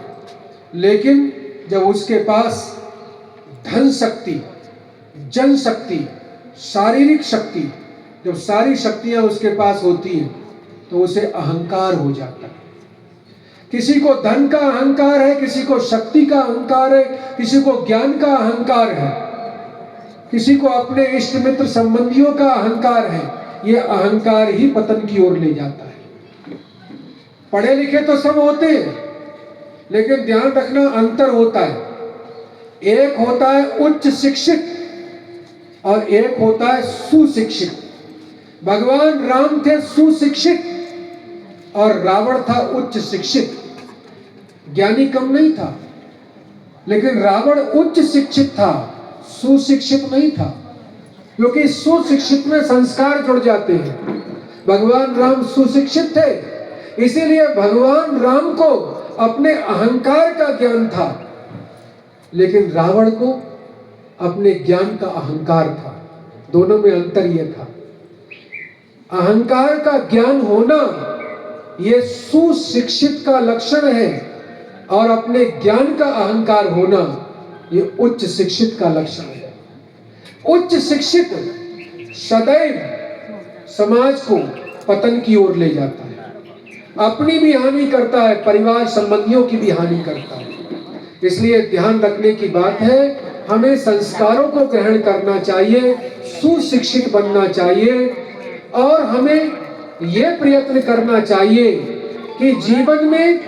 लेकिन जब उसके पास धन शक्ति, जन शक्ति, शारीरिक शक्ति, जब सारी शक्तियां उसके पास होती हैं तो उसे अहंकार हो जाता है। किसी को धन का अहंकार है, किसी को शक्ति का अहंकार है, किसी को ज्ञान का अहंकार है, किसी को अपने इष्ट मित्र संबंधियों का अहंकार है। ये अहंकार ही पतन की ओर ले जाता है। पढ़े लिखे तो सब होते हैं, लेकिन ध्यान रखना अंतर होता है। एक होता है उच्च शिक्षित और एक होता है सुशिक्षित। भगवान राम थे सुशिक्षित और रावण था उच्च शिक्षित। ज्ञानी कम नहीं था, लेकिन रावण उच्च शिक्षित था, सुशिक्षित नहीं था। क्योंकि सुशिक्षित में संस्कार जुड़ जाते हैं। भगवान राम सुशिक्षित थे, इसीलिए भगवान राम को अपने अहंकार का ज्ञान था, लेकिन रावण को अपने ज्ञान का अहंकार था। दोनों में अंतर यह था। अहंकार का ज्ञान होना यह सुशिक्षित का लक्षण है और अपने ज्ञान का अहंकार होना यह उच्च शिक्षित का लक्षण है। उच्च शिक्षित सदैव समाज को पतन की ओर ले जाता है, अपनी भी हानि करता है, परिवार संबंधियों की भी हानि करता है। इसलिए ध्यान रखने की बात है, हमें संस्कारों को ग्रहण करना चाहिए, सुशिक्षित बनना चाहिए और हमें यह प्रयत्न करना चाहिए कि जीवन में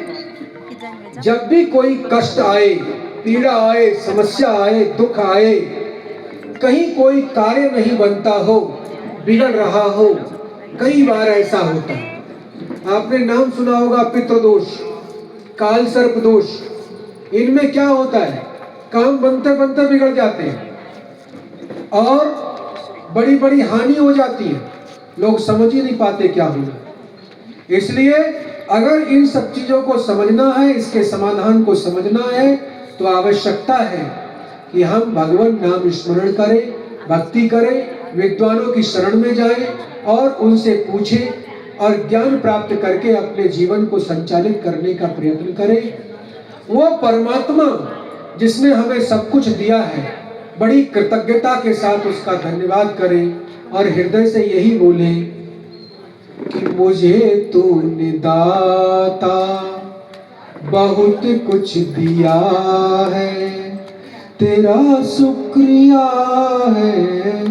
जब भी कोई कष्ट आए, पीड़ा आए, समस्या आए, दुख आए, कहीं कोई कार्य नहीं बनता हो, बिगड़ रहा हो, कई बार ऐसा होता है। आपने नाम सुना होगा पितृदोष, काल सर्प दोष। इनमें क्या होता है, काम बनते बनते बिगड़ जाते हैं और बड़ी बड़ी हानि हो जाती है, लोग समझ ही नहीं पाते क्या होना। इसलिए अगर इन सब चीजों को समझना है, इसके समाधान को समझना है, तो आवश्यकता है कि हम भगवान नाम स्मरण करें, भक्ति करें, विद्वानों की शरण में जाएं और उनसे पूछें और ज्ञान प्राप्त करके अपने जीवन को संचालित करने का प्रयत्न करें। वो परमात्मा जिसने हमें सब कुछ दिया है, बड़ी कृतज्ञता के साथ उसका धन्यवाद करें और हृदय से यही बोले कि मुझे तूने दाता बहुत कुछ दिया है, तेरा शुक्रिया है,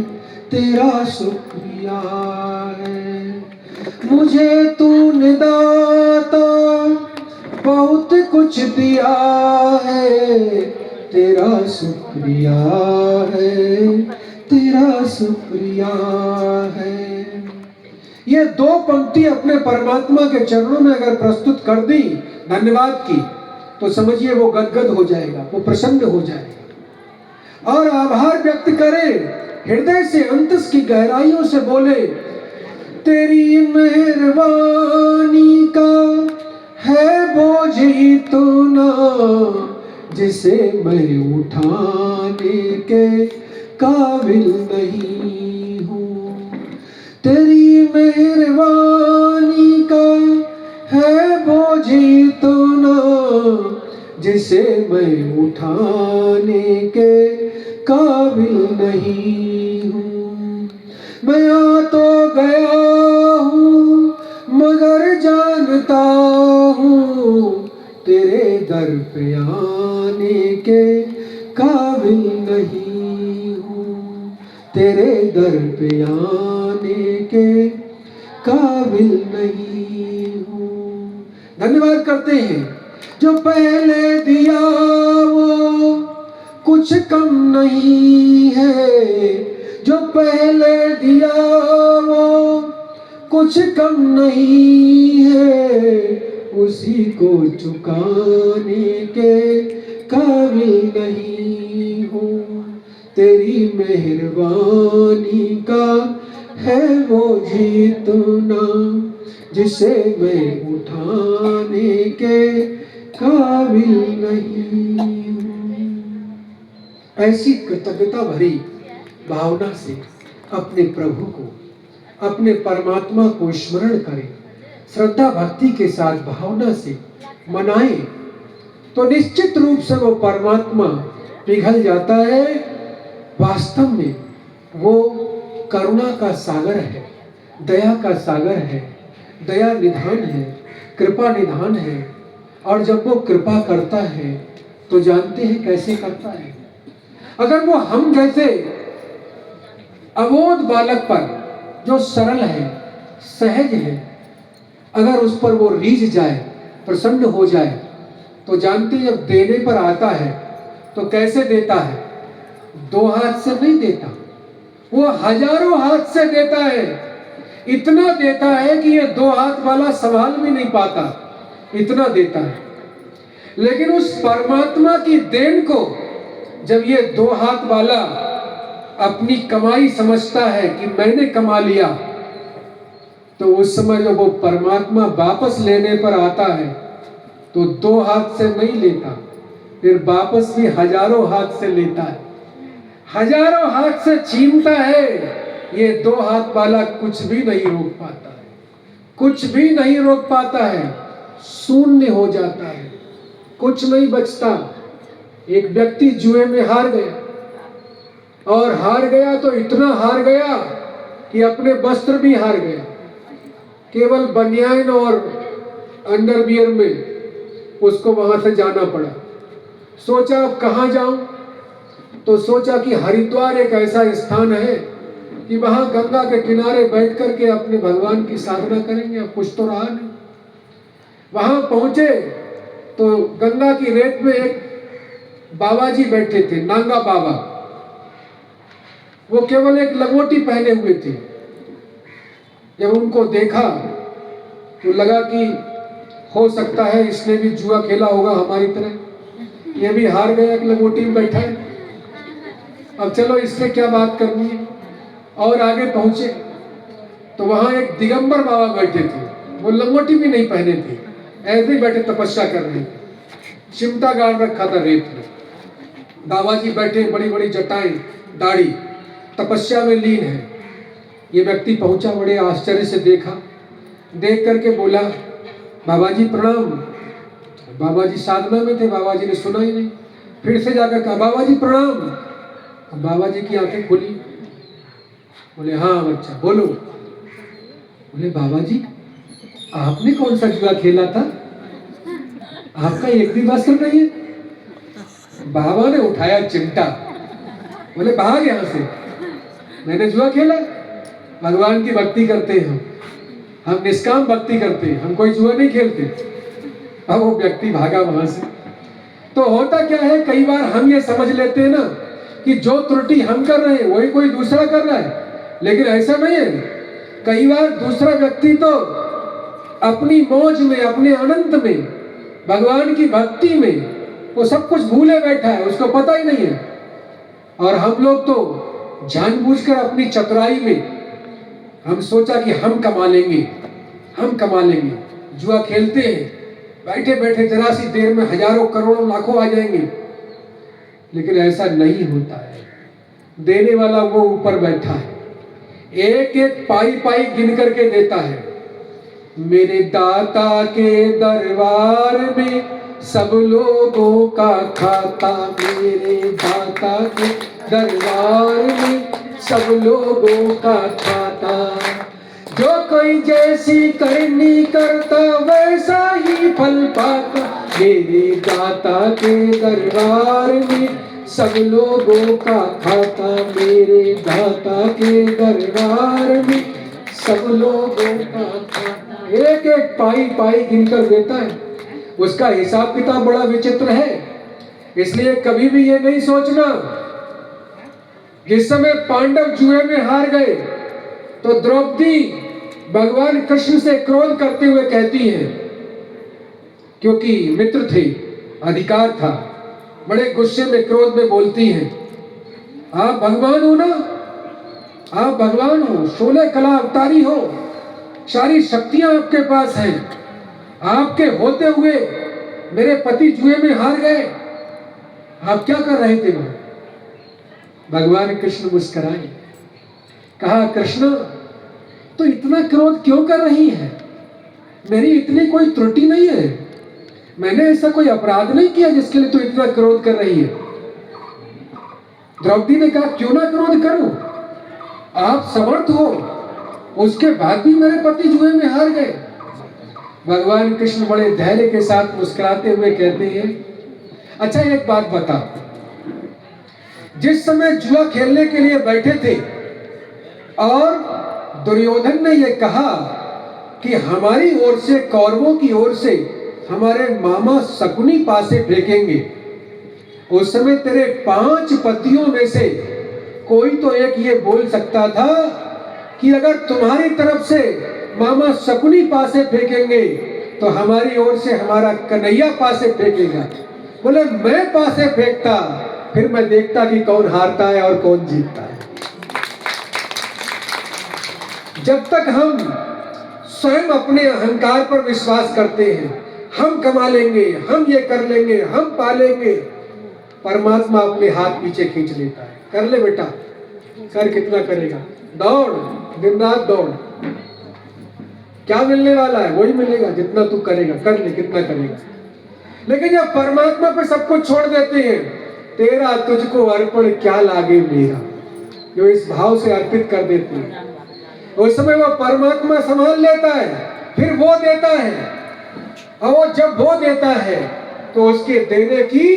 तेरा शुक्रिया है। मुझे तूने दाता बहुत कुछ दिया है, तेरा शुक्रिया है, तेरा शुक्रिया है। ये दो पंक्ति अपने परमात्मा के चरणों में अगर प्रस्तुत कर दी धन्यवाद की, तो समझिए वो गदगद हो जाएगा, वो प्रसन्न हो जाएगा और आभार व्यक्त करे, हृदय से अंतस की गहराइयों से बोले, तेरी मेहरबानी का है बोझ इतना जिसे मैं उठाने के काबिल नहीं हूँ। तेरी मेहरबानी का है बोझ इतना जिसे मैं उठाने के काबिल नहीं हूँ। मैं आ तो गया हूँ मगर जानता हूँ तेरे दर पे आने के काबिल नहीं हूँ, तेरे दर पे आने के काबिल नहीं हूँ। धन्यवाद करते हैं। जो पहले दिया वो कुछ कम नहीं है, जो पहले दिया वो कुछ कम नहीं है, उसी को चुकाने के काबिल नहीं हूँ। तेरी मेहरबानी का है वो जीतना जिसे मैं उठाने के काबिल नहीं हूँ। ऐसी कृतज्ञता भरी भावना से अपने प्रभु को, अपने परमात्मा को स्मरण करें, श्रद्धा भक्ति के साथ भावना से मनाएं, तो निश्चित रूप से वो परमात्मा पिघल जाता है। वास्तव में वो करुणा का सागर है, दया का सागर है, दया निधान है, कृपा निधान है। और जब वो कृपा करता है तो जानते हैं कैसे करता है। अगर वो हम जैसे अबोध बालक पर जो सरल है, सहज है, अगर उस पर वो रीझ जाए, प्रसन्न हो जाए, तो जानते जब देने पर आता है तो कैसे देता है। दो हाथ से नहीं देता, वो हजारों हाथ से देता है। इतना देता है कि ये दो हाथ वाला संभाल भी नहीं पाता, इतना देता है। लेकिन उस परमात्मा की देन को जब ये दो हाथ वाला अपनी कमाई समझता है कि मैंने कमा लिया, तो उस समय जब वो परमात्मा वापस लेने पर आता है तो दो हाथ से नहीं लेता, फिर वापस भी हजारों हाथ से लेता है, हजारों हाथ से छीनता है। ये दो हाथ वाला कुछ भी नहीं रोक पाता है, कुछ भी नहीं रोक पाता है, शून्य हो जाता है, कुछ नहीं बचता। एक व्यक्ति जुए में हार गया, और हार गया तो इतना हार गया कि अपने वस्त्र भी हार गया, केवल बनियान और अंडरवियर में उसको वहां से जाना पड़ा। सोचा अब कहाँ जाऊं, तो सोचा कि हरिद्वार एक ऐसा स्थान है कि वहां गंगा के किनारे बैठ करके अपने भगवान की साधना करेंगे। अब कुछ तो रहा नहीं। वहां पहुंचे तो गंगा की रेत में एक बाबा जी बैठे थे, नांगा बाबा। वो केवल एक लंगोटी पहने हुए थे। जब उनको देखा तो लगा कि हो सकता है इसने भी जुआ खेला होगा हमारी तरह, ये भी हार गया, एक लंगोटी में बैठा है, अब चलो इससे क्या बात करनी है। और आगे पहुंचे तो वहां एक दिगंबर बाबा बैठे थे, वो लंगोटी भी नहीं पहने थे, ऐसे ही बैठे तपस्या कर रहे थे, चिमटा गाड़ रखा था रेत में। बाबा जी बैठे, बड़ी बड़ी जटाएं, दाढ़ी, तपस्या में लीन है। ये व्यक्ति पहुंचा, बड़े आश्चर्य से देखा, देख करके बोला, बाबा जी प्रणाम। बाबा जी साधना में थे, बाबा जी ने सुना ही नहीं, फिर से जाकर कहा, बाबा जी प्रणाम। अब बाबा जी की आंखें खुली, बोले हाँ बच्चा बोलो। बोले बाबा जी आपने कौन सा जुआ खेला था, आपका एक भी बस नहीं है। बाबा ने उठाया चिमटा, बोले भाग यहां से, मैंने जुआ खेला? भगवान की भक्ति करते हैं हम निष्काम भक्ति करते हैं, हम कोई जुआ नहीं खेलते। अब वो व्यक्ति भागा वहां से। तो होता क्या है, कई बार हम ये समझ लेते हैं ना कि जो त्रुटि हम कर रहे हैं वही कोई दूसरा कर रहा है, लेकिन ऐसा नहीं है। कई बार दूसरा व्यक्ति तो अपनी मौज में, अपने आनंद में, भगवान की भक्ति में वो सब कुछ भूले बैठा है, उसको पता ही नहीं है। और हम लोग तो जानबूझकर अपनी चतुराई में हम सोचा कि हम कमा लेंगे, हम कमा लेंगे, जुआ खेलते हैं, बैठे बैठे जरा सी देर में हजारों करोड़ों लाखों आ जाएंगे। लेकिन ऐसा नहीं होता है, देने वाला वो ऊपर बैठा है, एक एक पाई पाई गिन करके देता है। मेरे दाता के दरबार में सब लोगों का खाता, मेरे दाता के दरबार में सब लोगों का खाता। जो कोई जैसी करनी करता वैसा ही फल पाता, मेरे दाता के दरबार में सब लोगों का खाता, मेरे दाता के दरबार में सब लोगों का खाता। एक एक पाई पाई गिनकर देता है। उसका हिसाब किताब बड़ा विचित्र है। इसलिए कभी भी ये नहीं सोचना, जिस समय पांडव जुए में हार गए तो द्रौपदी भगवान कृष्ण से क्रोध करते हुए कहती हैं, क्योंकि मित्र थे, अधिकार था, बड़े गुस्से में क्रोध में बोलती हैं, आप भगवान हो ना, आप भगवान हो, 16 कला अवतारी हो, सारी शक्तियां आपके पास हैं, आपके होते हुए मेरे पति जुए में हार गए, आप क्या कर रहे थे वहां? भगवान कृष्ण मुस्कुराए, कहा कृष्ण तो इतना क्रोध क्यों कर रही है, मेरी इतनी कोई त्रुटि नहीं है, मैंने ऐसा कोई अपराध नहीं किया जिसके लिए तू इतना क्रोध कर रही है। द्रौपदी ने कहा क्यों ना क्रोध करूं, आप समर्थ हो, उसके बाद भी मेरे पति जुए में हार गए। भगवान कृष्ण बड़े धैर्य के साथ मुस्कुराते हुए कहते हैं, अच्छा एक बात बता, जिस समय जुआ खेलने के लिए बैठे थे और दुर्योधन ने यह कहा कि हमारी ओर से, कौरवों की ओर से हमारे मामा शकुनी पासे फेंकेंगे, उस समय तेरे 5 पतियों में से कोई तो एक ये बोल सकता था कि अगर तुम्हारी तरफ से मामा शकुनी पासे फेंकेंगे तो हमारी ओर से हमारा कन्हैया पासे फेंकेगा। बोले मैं पासे फेंकता, फिर मैं देखता कि कौन हारता है और कौन जीतता है। जब तक हम स्वयं अपने अहंकार पर विश्वास करते हैं, हम कमा लेंगे, हम ये कर लेंगे, हम पालेंगे, परमात्मा अपने हाथ पीछे खींच लेता है, कर ले बेटा, कर कितना करेगा, दौड़, दिन रात दौड़, क्या मिलने वाला है वही मिलेगा, जितना तू करेगा कर ले, कितना करेगा। लेकिन जब परमात्मा पे सब कुछ छोड़ देते हैं, तेरा तुझको अर्पण क्या लागे मेरा, जो इस भाव से अर्पित कर देते हैं, उस समय वो परमात्मा संभाल लेता है, फिर वो देता है। और जब वो देता है तो उसके देने की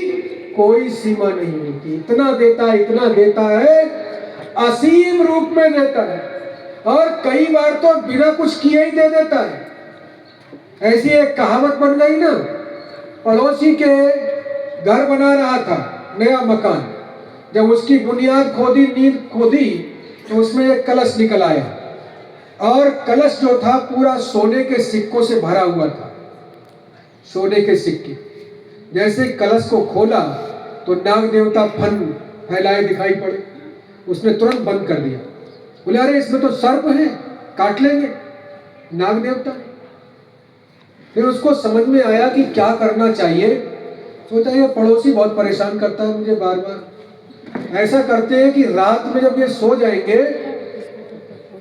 कोई सीमा नहीं होती, इतना देता है, असीम रूप में देता है, और कई बार तो बिना कुछ किए ही दे देता है। ऐसी एक कहावत बन गई ना, पड़ोसी के घर बना रहा था नया मकान, जब उसकी बुनियाद खोदी, नींव खोदी, तो उसमें एक कलश निकल आया। और कलश जो था पूरा सोने के सिक्कों से भरा हुआ था, सोने के सिक्के। जैसे कलश को खोला तो नाग देवता फन फैलाए दिखाई पड़े, उसने तुरंत बंद कर दिया। बोले अरे इसमें तो सर्प है, काट लेंगे नाग देवता। फिर उसको समझ में आया कि क्या करना चाहिए। सोचा ये पड़ोसी बहुत परेशान करता है मुझे बार बार। ऐसा करते हैं कि रात में जब ये सो जाएंगे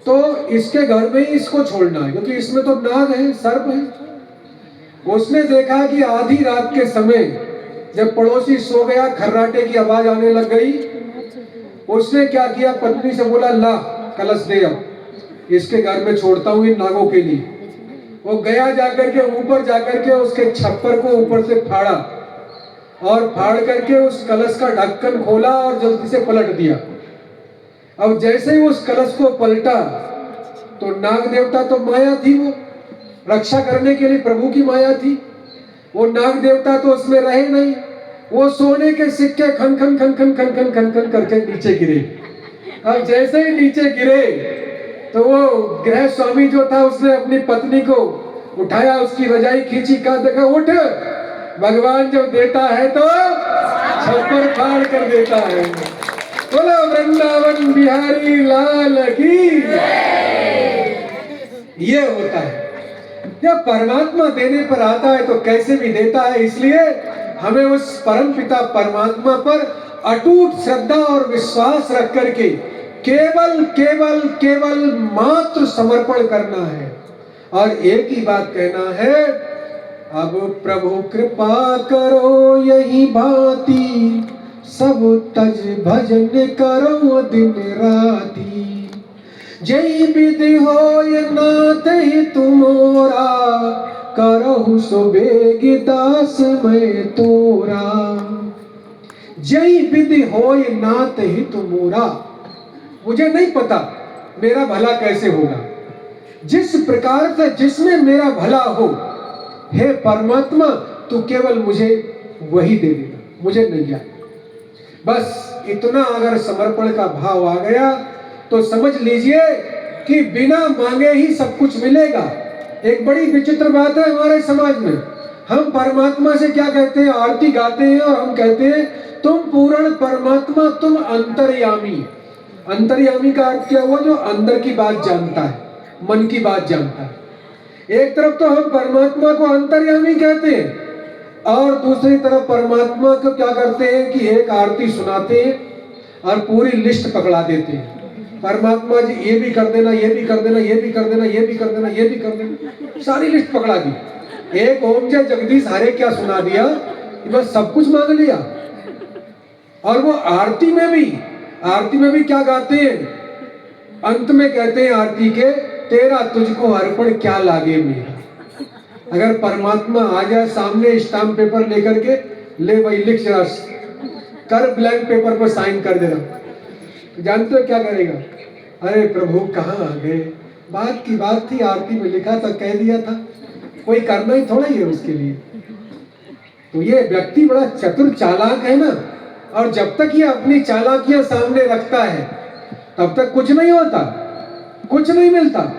तो इसके घर में ही इसको छोड़ना है, क्योंकि इसमें तो नाग है, सर्प है। उसने देखा कि आधी रात के समय जब पड़ोसी सो गया, खर्राटे की आवाज आने लग गई। उसने क्या किया, पत्नी से बोला ला कलश दे, अब इसके घर में छोड़ता हूँ इन नागों के लिए। वो गया जाकर के ऊपर जाकर के उसके छप्पर को ऊपर से फाड़ा और फाड़ करके उस कलश का ढक्कन खोला और जल्दी से पलट दिया। अब जैसे ही उस कलश को पलटा तो नाग देवता तो माया थी, वो रक्षा करने के लिए प्रभु की माया थी। वो नाग देवता तो उसमें रहे नहीं, वो सोने के सिक्के खन खन खन खन खन खन खन खन करके नीचे गिरे। अब जैसे ही नीचे गिरे तो वो गृह स्वामी जो था उसने अपनी पत्नी को उठाया, उसकी रजाई खींची, कहा देखा उठ, भगवान जब देता है तो छप्पर फाड़ कर देता है। बोलो वृंदावन बिहारी लाल की। ये होता है जब परमात्मा देने पर आता है तो कैसे भी देता है। इसलिए हमें उस परम पिता परमात्मा पर अटूट श्रद्धा और विश्वास रख करके केवल केवल केवल मात्र समर्पण करना है और एक ही बात कहना है, अब प्रभु कृपा करो यही भांति, सब तज भजन करो दिन राती। जय विधि हो ये नाथ ही तुमोरा, करहु सो बेग दास मैं तोरा। जय विधि हो ये नाथ ही तुमोरा, मुझे नहीं पता मेरा भला कैसे होगा, जिस प्रकार से जिसमें मेरा भला हो, हे परमात्मा तू केवल मुझे वही दे देना, मुझे नहीं जाए। बस इतना अगर समर्पण का भाव आ गया तो समझ लीजिए कि बिना मांगे ही सब कुछ मिलेगा। एक बड़ी विचित्र बात है हमारे समाज में, हम परमात्मा से क्या कहते हैं, आरती गाते हैं और हम कहते हैं तुम पूर्ण परमात्मा, तुम अंतर्यामी। अंतर्यामी का अर्थ क्या हुआ, जो अंदर की बात जानता है, मन की बात जानता है। एक तरफ तो हम परमात्मा को अंतर्यामी कहते हैं और दूसरी तरफ परमात्मा को क्या करते हैं कि एक आरती सुनाते हैं और पूरी लिस्ट पकड़ा देते हैं। परमात्मा जी ये भी कर देना, ये भी कर देना, ये भी कर देना, ये भी कर देना, ये भी कर देना, सारी लिस्ट पकड़ा दी। एक ओम जय जगदीश हरे क्या सुना दिया, बस सब कुछ मांग लिया। और वो आरती में भी क्या गाते हैं, अंत में कहते हैं आरती के, तेरा तुझको अर्पण क्या लागे मेरा। अगर परमात्मा आ जाए सामने स्टाम्प पेपर लेकर के, ले भाई लिख जरा, कर ब्लैंक पेपर पर साइन कर देना, जानते हो क्या करेगा, अरे प्रभु कहाँ आ गए, बात की बात थी, आरती में लिखा था, कह दिया था, कोई करना ही थोड़ा ही है उसके लिए। तो ये व्यक्ति बड़ा चतुर चालाक है ना, और जब तक ये अपनी चालाकियां सामने रखता है तब तक कुछ नहीं होता, कुछ नहीं मिलता।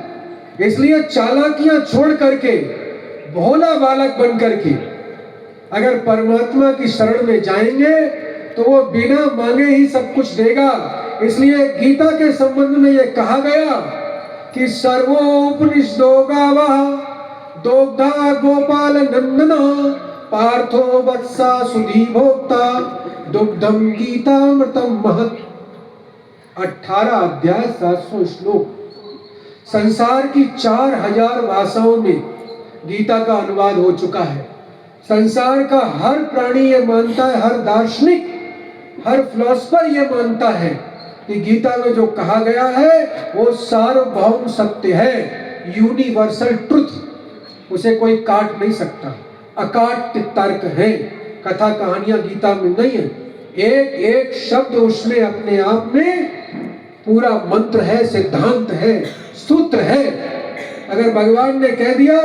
इसलिए चालाकियां छोड़ करके भोला बालक बन करके अगर परमात्मा की शरण में जाएंगे तो वो बिना मांगे ही सब कुछ देगा। इसलिए गीता के संबंध में ये कहा गया कि सर्वोपनिषदो गावः दोग्धा गोपाल नंदना पार्थो वत्सा सुधी भोक्ता दुग्धम गीतामृतम महत्। 18 अध्याय 700 श्लोक। संसार की 4000 भाषाओं में गीता का अनुवाद हो चुका है। संसार का हर प्राणी ये मानता है, हर दार्शनिक, हर फिलोसफर ये मानता है कि गीता में जो कहा गया है वो सार्वभौम सत्य है, यूनिवर्सल ट्रुथ, उसे कोई काट नहीं सकता, अकाट्य तर्क है। कथा कहानियां गीता में नहीं है, एक एक शब्द उसमें अपने आप में पूरा मंत्र है, सिद्धांत है, सूत्र है। अगर भगवान ने कह दिया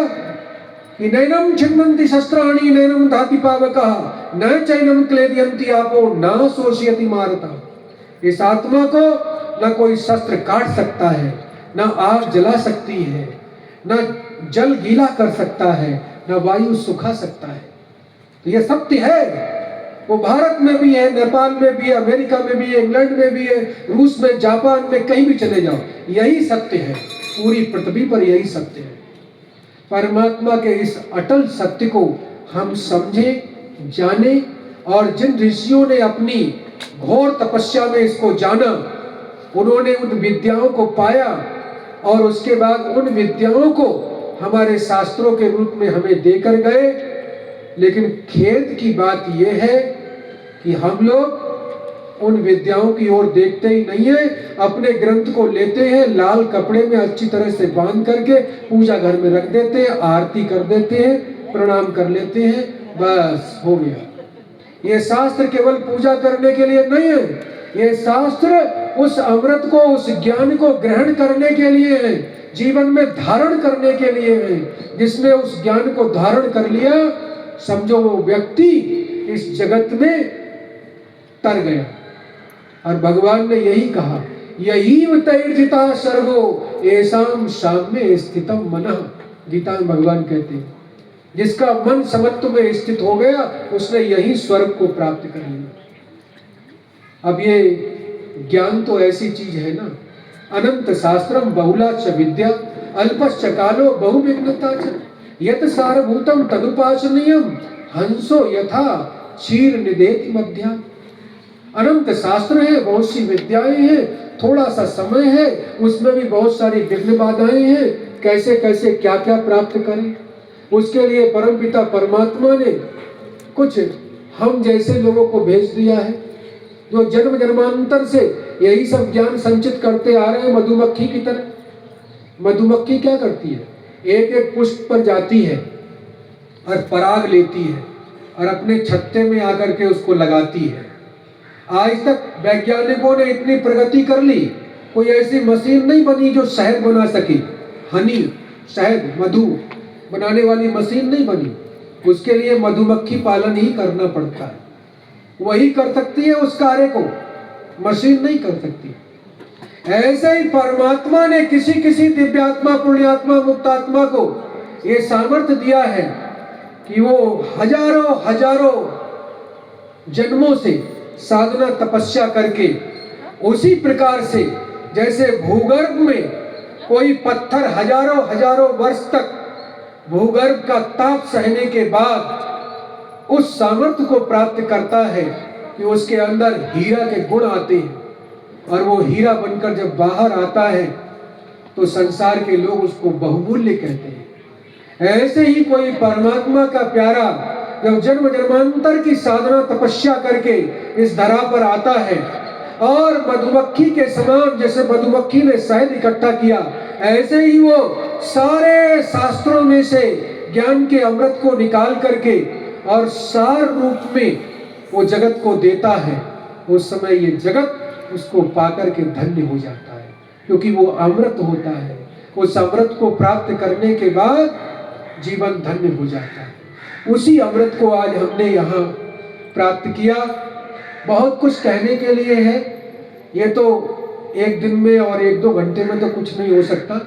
कि नैनम छिन्नन्ति शस्त्राणि नैनम धाति पावकः न चैनम क्लेदयन्ति आपो न शोषयति मारुतः, इस आत्मा को न कोई शस्त्र काट सकता है, ना आग जला सकती है, ना जल गीला कर सकता है, ना वायु सुखा सकता है। तो ये सत्य है। वो भारत में भी है, नेपाल में भी है, अमेरिका में भी है, इंग्लैंड में भी है, रूस में, जापान में, कहीं भी चले जाओ, यही सत्य है। पूरी पृथ्वी पर यही सत्य है। परमात्मा के इस अटल सत्य को हम समझें, जाने, और जिन ऋषियों ने अपनी घोर तपस्या में इसको जाना, उन्होंने उन विद्याओं को पाया और उसके बाद उन विद्याओं को हमारे शास्त्रों के रूप में हमें देकर गए। लेकिन खेद की बात यह है कि हम लोग उन विद्याओं की ओर देखते ही नहीं है। अपने ग्रंथ को लेते हैं, लाल कपड़े में अच्छी तरह से बांध करके पूजा घर में रख देते हैं, आरती कर देते हैं, प्रणाम कर लेते हैं, बस हो गया। ये शास्त्र केवल पूजा करने के लिए नहीं है, ये शास्त्र उस अमृत को, उस ज्ञान को ग्रहण करने के लिए है, जीवन में धारण करने के लिए है। जिसने उस ज्ञान को धारण कर लिया, समझो वो व्यक्ति इस जगत में तर गया। और भगवान ने यही कहा, यही तैर्जिता सर्वो एसाम साम्ये स्थितम मनः। गीता में भगवान कहते हैं, जिसका मन समत्व में स्थित हो गया, उसने यही स्वर्ग को प्राप्त कर लिया। अब ये ज्ञान तो ऐसी चीज है ना, अनंत शास्त्रम बहुला च विद्या अल्पश्च कालो बहुविघ्नता च यत सारभूतम तदुपासनीयम हंसो यथा क्षीर निदेति मध्या। अनंत शास्त्र है, बहुत सी विद्याएं हैं, थोड़ा सा समय है, उसमें भी बहुत सारी विघ्न बाधाएं हैं। कैसे कैसे क्या क्या प्राप्त करें, उसके लिए परमपिता परमात्मा ने कुछ हम जैसे लोगों को भेज दिया है, जो जन्म जन्मांतर से यही सब ज्ञान संचित करते आ रहे हैं, मधुमक्खी की तरह। मधुमक्खी क्या करती है, एक एक पुष्प पर जाती है और पराग लेती है और अपने छत्ते में आकर के उसको लगाती है। आज तक वैज्ञानिकों ने इतनी प्रगति कर ली, कोई ऐसी मशीन नहीं बनी जो शहद बना सके। हनी, शहद, मधु बनाने वाली मशीन नहीं बनी। उसके लिए मधुमक्खी पालन ही करना पड़ता है, वही कर सकती है उस कार्य को, मशीन नहीं कर सकती। ऐसे ही परमात्मा ने किसी किसी दिव्यात्मा, पुण्यात्मा, मुक्तात्मा को ये सामर्थ्य दिया है कि वो हजारों हजारों जन्मों से साधना तपस्या करके, उसी प्रकार से जैसे भूगर्भ में कोई पत्थर हजारों हजारों वर्ष तक भूगर्भ का ताप सहने के बाद उस सामर्थ्य को प्राप्त करता है कि उसके अंदर हीरा के गुण आते हैं, और वो हीरा बनकर जब बाहर आता है तो संसार के लोग उसको बहुमूल्य कहते हैं। ऐसे ही कोई परमात्मा का प्यारा जब जन्म जन्मांतर की साधना तपस्या करके इस धरा पर आता है, और मधुमक्खी के समान, जैसे मधुमक्खी ने शहद इकट्ठा किया, ऐसे ही वो सारे शास्त्रों में से ज्ञान के अमृत को निकाल करके और सार रूप में वो जगत को देता है। उस समय ये जगत उसको पाकर के धन्य हो जाता है, क्योंकि वो अमृत होता है। उस अमृत को प्राप्त करने के बाद जीवन धन्य हो जाता है। उसी अमृत को आज हमने यहाँ प्राप्त किया। बहुत कुछ कहने के लिए है, ये तो एक दिन में और एक दो घंटे में तो कुछ नहीं हो सकता।